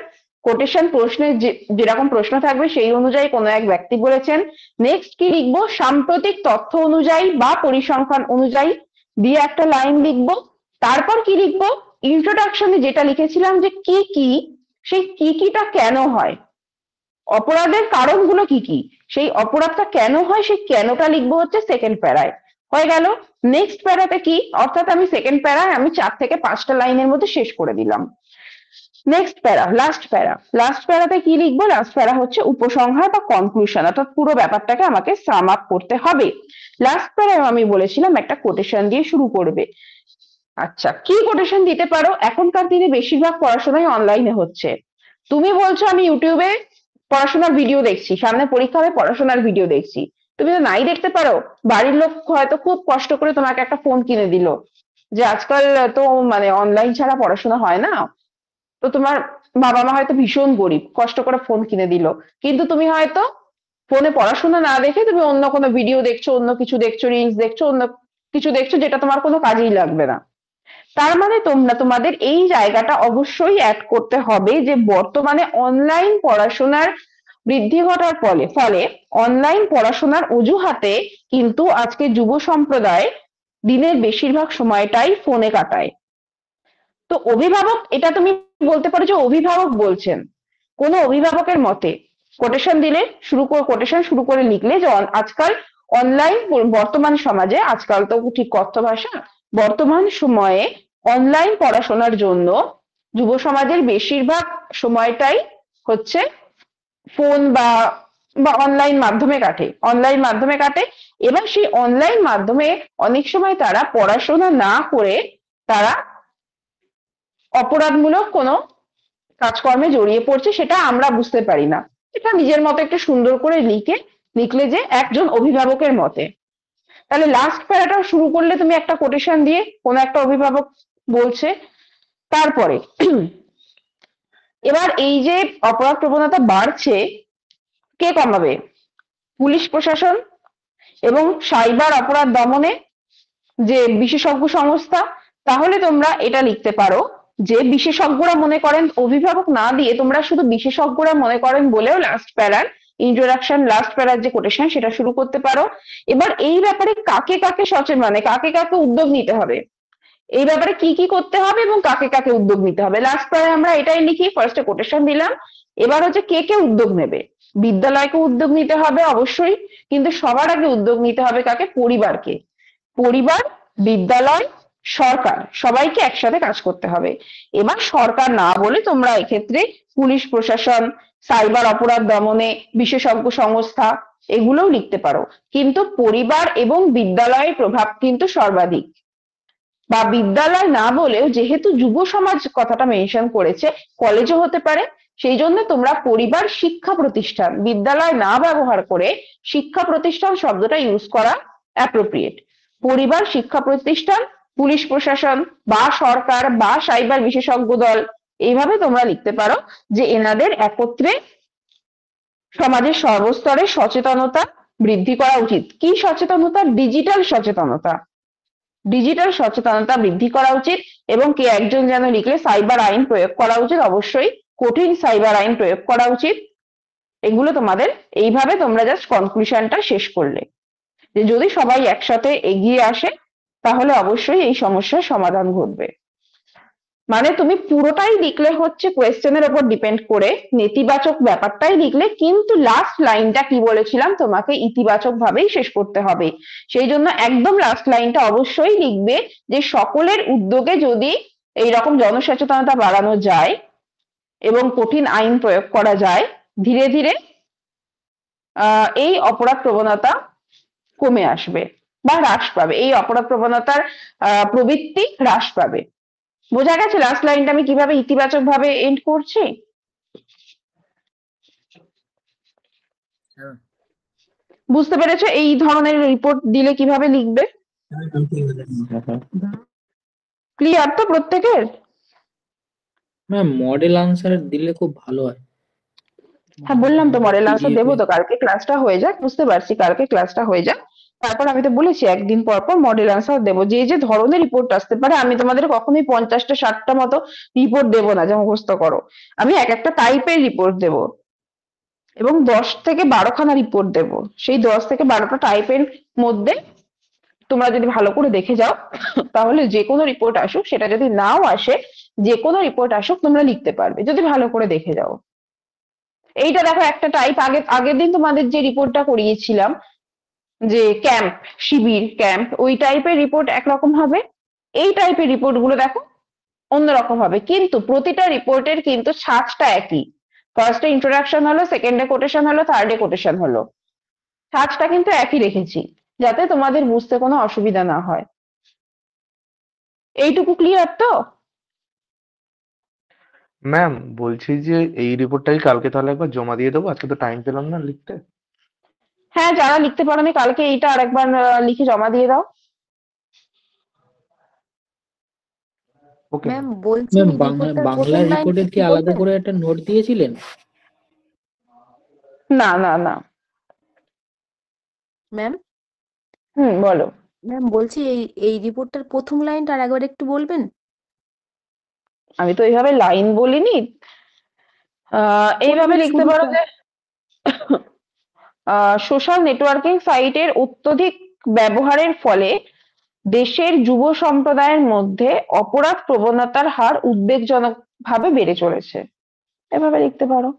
কোটেশন প্রশ্নের যেরকম প্রশ্ন থাকবে সেই অনুযায়ী কোনো এক ব্যক্তি বলেছেন। নেক্সট কি লিখবো, সাম্প্রতিক তথ্য অনুযায়ী বা পরিসংখ্যান অনুযায়ী দিয়ে একটা লাইন লিখবো। তারপর কি লিখবো, ইন্ট্রোডাকশনে যেটা লিখেছিলাম যে কি কি, সেই কি কিটা কেন হয়, অপরাধের কারণগুলো কি কি, সেই অপরাধটা কেন হয় সেই কেনটা লিখবো হচ্ছে সেকেন্ড প্যারায়। হয়ে গেল। নেক্সট প্যারাতে কি, অর্থাৎ আমি সেকেন্ড প্যারায় আমি 4 থেকে 5টা লাইনের মধ্যে শেষ করে দিলাম। নেক্সট প্যারা, লাস্ট প্যারা, লাস্ট প্যারাতে কি লিখবো, লাস্ট প্যারা হচ্ছে উপসংহার বা কনক্লুশন, অর্থাৎ পুরো ব্যাপারটাকে আমাকে সাম আপ করতে হবে। লাস্ট প্যারায় আমি বলেছিলাম একটা কোটেশন দিয়ে শুরু করবে। আচ্ছা, কি কোটেশন দিতে পারো, এখনকার দিনে বেশিরভাগ পড়াশোনাই অনলাইনে হচ্ছে। তুমি বলছো আমি ইউটিউবে পড়াশোনার ভিডিও দেখছি, সামনে পরীক্ষা হবে পড়াশোনার ভিডিও দেখছি, তুমি তো নাই দেখতে পারো, বাড়ির লোক হয়তো খুব কষ্ট করে তোমাকে একটা ফোন কিনে দিল, যে আজকাল তো মানে অনলাইন ছাড়া পড়াশোনা হয় না, তো তোমার বাবা মা হয়তো ভীষণ গরিব, কষ্ট করে ফোন কিনে দিল, কিন্তু তুমি হয়তো ফোনে পড়াশোনা না দেখে তুমি অন্য কোনো ভিডিও দেখছো, অন্য কিছু দেখছো, রিলস দেখছো, অন্য কিছু দেখছো যেটা তোমার কোনো কাজেই লাগবে না। তার মানে তোমরা তোমাদের এই জায়গাটা অবশ্যই অ্যাড করতে হবে যে বর্তমানে অনলাইন পড়াশোনার বৃদ্ধি ঘটার ফলে অনলাইন পড়াশোনার অজুহাতে কিন্তু আজকে যুব সম্প্রদায় দিনের বেশিরভাগ সময়টাই ফোনে কাটায়। তো অভিভাবক, এটা তুমি বলতে পারো যে অভিভাবক বলছেন, কোনো অভিভাবকের মতে কোটেশন দিলে কোটেশন শুরু করে লিখলে যে আজকাল অনলাইন, বর্তমান সমাজে, আজকাল তো ঠিক কথ্য ভাষা, বর্তমান সময়ে অনলাইন পড়াশোনার জন্য যুব সমাজের বেশিরভাগ সময়টাই হচ্ছে ফোন বা অনলাইন মাধ্যমে কাটে, অনলাইন মাধ্যমে কাটে। এবং সেই অনলাইন মাধ্যমে অনেক সময় তারা পড়াশোনা না করে তারা অপরাধমূলক কোনো কাজকর্মে জড়িয়ে পড়ছে, সেটা আমরা বুঝতে পারি না। এটা নিজের মতো একটু সুন্দর করে লিখলে যে একজন অভিভাবকের মতে। তাহলে লাস্ট প্যারাটা শুরু করলে তুমি একটা কোটেশন দিয়ে, কোনো একটা অভিভাবক বলছে। তারপরে এবার এই যে অপরাধ প্রবণতা বাড়ছে, কে কমাবে, পুলিশ প্রশাসন এবং সাইবার অপরাধ দমনে যে বিশেষজ্ঞ সংস্থা। তাহলে তোমরা এটা লিখতে পারো যে বিশেষজ্ঞরা মনে করেন, অভিভাবক না দিয়ে তোমরা শুধু বিশেষজ্ঞরা মনে করেন বলেও লাস্ট প্যারার ইন্ট্রোডাকশন, লাস্ট প্যারার যে কোটেশন সেটা শুরু করতে পারো। এবার এই ব্যাপারে কাকে কাকে সচেতন, মানে কাকে কাকে উদ্যোগ নিতে হবে, এই ব্যাপারে কি কি করতে হবে এবং কাকে কাকে উদ্যোগ নিতে হবে, লাস্ট প্যারায় আমরা এটাই লিখি। ফার্স্টে কোটেশন দিলাম, এবার হচ্ছে কে কে উদ্যোগ নেবে। বিদ্যালয়কে উদ্যোগ নিতে হবে অবশ্যই, কিন্তু সবার আগে উদ্যোগ নিতে হবে কাকে, পরিবারকে। পরিবার, বিদ্যালয়, সরকার, সবাইকে একসাথে কাজ করতে হবে। এবার সরকার না বলে তোমরা এক্ষেত্রে পুলিশ প্রশাসন, সাইবার অপরাধ দমনে বিশেষজ্ঞ সংস্থা, এগুলোও লিখতে পারো। কিন্তু পরিবার এবং বিদ্যালয়ের প্রভাব কিন্তু সর্বাধিক। বা বিদ্যালয় না বলেও যেহেতু যুব সমাজ কথাটা মেনশন করেছে, কলেজও হতে পারে, সেই জন্য তোমরা পরিবার শিক্ষা প্রতিষ্ঠান, বিদ্যালয় না ব্যবহার করে শিক্ষা প্রতিষ্ঠান শব্দটা ইউজ করা অ্যাপ্রোপ্রিয়েট। পরিবার শিক্ষা প্রতিষ্ঠান, পুলিশ প্রশাসন বা সরকার বা সাইবার বিশেষজ্ঞ দল, এইভাবে তোমরা লিখতে পারো যে এনাদের একত্রে সমাজের সর্বস্তরে সচেতনতা বৃদ্ধি করা উচিত। কি সচেতনতা? ডিজিটাল সচেতনতা। ডিজিটাল সচেতনতা বৃদ্ধি করা উচিত। এবং কে একজন যেন লিখলে সাইবার আইন প্রয়োগ করা উচিত, অবশ্যই কঠিন সাইবার আইন প্রয়োগ করা উচিত। এগুলো তোমাদের, এইভাবে তোমরা জাস্ট কনক্লুশনটা শেষ করলে যে যদি সবাই একসাথে এগিয়ে আসে তাহলে অবশ্যই এই সমস্যার সমাধান ঘটবে। মানে তুমি পুরোটাই লিখলে হচ্ছে কোয়েশ্চেনের উপর ডিপেন্ড করে, নেতিবাচক ব্যাপারটাই লিখলে, কিন্তু লাস্ট লাইনটা কি বলেছিলাম তোমাকে ইতিবাচক ভাবেই শেষ করতে হবে। সেই জন্য একদম লাস্ট লাইনটা অবশ্যই লিখবে যে সকলের উদ্যোগে যদি এইরকম জনসচেতনতা বাড়ানো যায় এবং কঠিন আইন প্রয়োগ করা যায়, ধীরে ধীরে এই অপরাধ প্রবণতা কমে আসবে বা হ্রাস পাবে, এই অপরাধ প্রবণতার প্রবৃত্তি হ্রাস পাবে। বোঝা গেছে লাস্ট লাইনটা আমি কিভাবে ইতিবাচক ভাবে এন্ড করছি? হ্যাঁ। বুঝতে পেরেছো এই ধরনের রিপোর্ট দিলে কিভাবে লিখবে? ক্লিয়ার তো প্রত্যেকের? ম্যাম মডেল আনসার দিলে খুব ভালো হয়। হ্যাঁ বললাম তো মডেল আনসার দেবো তো, কালকে ক্লাসটা হয়ে যাক। বুঝতে পারছি, কালকে ক্লাসটা হয়ে যাক, তারপর আমি তো বলেছি একদিন পর পর মডেল আনসার দেবো। যে যে ধরনের রিপোর্ট আসতে পারে, আমি তোমাদের কখনোই 50টা 60টা মতো রিপোর্ট দেবো না যে মুখস্থ করো। আমি এক একটা টাইপের রিপোর্ট দেবো এবং 10 থেকে 12খানা রিপোর্ট দেবো। সেই 10 থেকে 12টা টাইপের মধ্যে তোমরা যদি ভালো করে দেখে যাও তাহলে যে কোনো রিপোর্ট আসুক, সেটা যদি নাও আসে, যে কোনো রিপোর্ট আসুক তোমরা লিখতে পারবে যদি ভালো করে দেখে যাও। এইটা দেখো একটা টাইপ, আগের দিন তোমাদের যে রিপোর্টটা করিয়েছিলাম যে ক্যাম্প, শিবির ক্যাম্প, ওই টাইপের রিপোর্ট একরকম হবে। এই টাইপের রিপোর্ট গুলো দেখো অন্যরকম হবে, কিন্তু প্রতিটা রিপোর্টের কিন্তু ছাঁচটা একই। ফার্স্টে ইন্ট্রোডাকশন হলো, সেকেন্ডে কোটেশন হলো, থার্ডে কোটেশন হলো, ছাঁচটা কিন্তু একই রেখেছি যাতে তোমাদের বুঝতে কোনো অসুবিধা না হয়। এইটুকু ক্লিয়ার তো? ম্যাম বলছি যে এই রিপোর্টটাই কালকে তাহলে একবার জমা দিয়ে দেবো, আজকে তো টাইম পেলাম না লিখতে। হ্যাঁ, যারা লিখতে পারোনি কালকে এইটা আরেকবার লিখে জমা দিয়ে দাও। ওকে ম্যাম বলছি ম্যাম রিপোর্টটার প্রথম বাংলা লাইনটা রিপোর্টের কি কি আলাদা বলবেন? করে একটা নোট দিয়েছিলেন? না না না। ম্যাম বলো। ম্যাম বলছি এই এই রিপোর্টটার প্রথম লাইনটা আর একবার একটু বলবেন? আমি তো এইভাবে লাইন বলিনি, এইভাবে বলবেন লিখতে পারো শুরুটা। যে সোশ্যাল নেটওয়ার্কিং সাইটের অত্যধিক ব্যবহারের ফলে দেশের যুব সম্প্রদায়ের মধ্যে অপরাধ প্রবণতার হার উদ্বেগজনকভাবে বেড়ে চলেছে। এভাবে লিখতে পারো,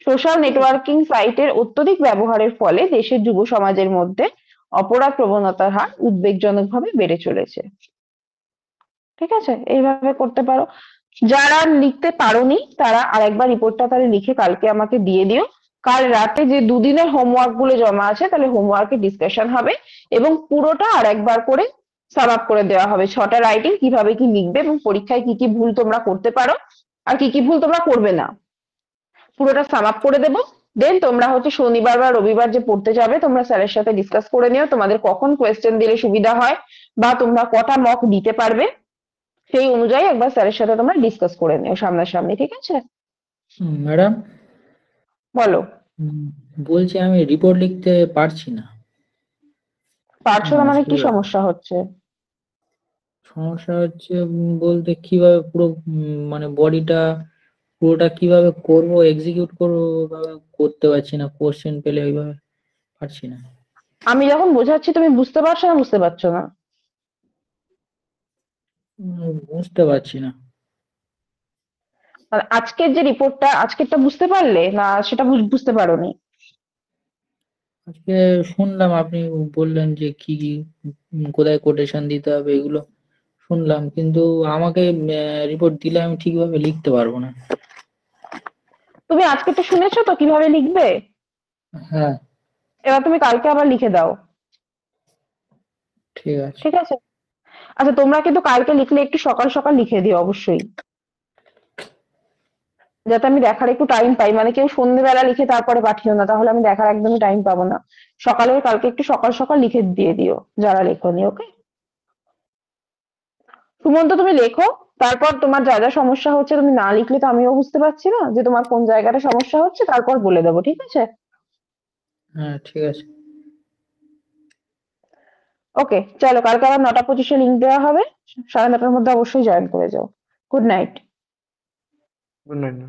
সোশ্যাল ঠিক আছে। নেটওয়ার্কিং সাইটের অত্যধিক ব্যবহারের ফলে দেশের যুব সমাজের মধ্যে অপরাধ প্রবণতার হার উদ্বেগজনকভাবে বেড়ে চলেছে। ঠিক আছে, এইভাবে করতে পারো। যারা লিখতে পারোনি তারা আরেকবার রিপোর্টটা তাহলে লিখে কালকে আমাকে দিয়ে দিও। কাল রাতে যে দুদিনের হোমওয়ার্ক গুলো জমা আছে, তাহলে হোমওয়ার্কে ডিসকাশন হবে এবং পুরোটা আরেকবার করে সাম আপ করে দেওয়া হবে। 6টা রাইটিং কিভাবে কি লিখবে এবং পরীক্ষায় কি কি ভুল তোমরা করতে পারো আর কি কি ভুল তোমরা করবে না, পুরোটা সাম আপ করে দেবো। দেন তোমরা হচ্ছে শনিবার বা রবিবার যে পড়তে যাবে, তোমরা স্যারের সাথে ডিসকাস করে নিও তোমাদের কখন কোয়েশ্চেন দিলে সুবিধা হয় বা তোমরা কটা মক দিতে পারবে, সেই অনুযায়ী একবার স্যারের সাথে তোমরা ডিসকাস করে নিও সামনাসামনি। ঠিক আছে? ম্যাডাম বলো। বলছি আমি রিপোর্ট লিখতে পারছি না। পারছো না মানে কি আসলে সমস্যা হচ্ছে? সমস্যা হচ্ছে বলতে কিভাবে পুরো মানে বডিটা পুরোটা কিভাবে করব, এক্সিকিউট করবো ওইভাবে করতে পারছি না। কোশ্চেন পেলে ওইভাবে পারছি না। আমি যখন বোঝাচ্ছি তুমি বুঝতে পারছো না, বুঝতে পারছো না? বুঝতে পারছি না। আর আজকের যে রিপোর্টটা, আজকেরটা বুঝতে পারলে না সেটা বুঝতে পারোনি? আজকে শুনলাম আপনি বললেন যে কি কি কোথায় কোটেশন দিতে হবে এগুলো শুনলাম, কিন্তু আমাকে রিপোর্ট দিলে আমি ঠিকভাবে লিখতে পারবো না। তুমি আজকেরটা শুনেছো তো কিভাবে লিখবে? হ্যাঁ এবার তুমি কালকে আবার লিখে দাও। ঠিক আছে। ঠিক আছে, আচ্ছা তোমরা কিন্তু কালকে লিখলে একটু সকাল সকাল লিখে দিও অবশ্যই। যাতে আমি দেখার একটু টাইম পাই। মানে কেউ সন্ধ্যেবেলা লিখে তারপরে পাঠিও না, তাহলে আমি দেখার একদমই টাইম পাবো না। কালকে একটু সকাল সকাল লিখে দিয়ে দিও যারা লেখনি, ওকে? সুমন্ত, তুমি লেখো। তারপর তোমার যা যা সমস্যা হচ্ছে, তুমি না লিখলে তো আমিও বুঝতে পারছি না যে তোমার কোন জায়গাটা সমস্যা হচ্ছে, তারপর বলে দেবো, ঠিক আছে? হ্যাঁ, ঠিক আছে। ওকে, চলো, কালকে আবার 9টা 25-এ লিঙ্ক দেওয়া হবে। 9:30-র মধ্যে অবশ্যই জয়েন করে যাও। Good night. Good night.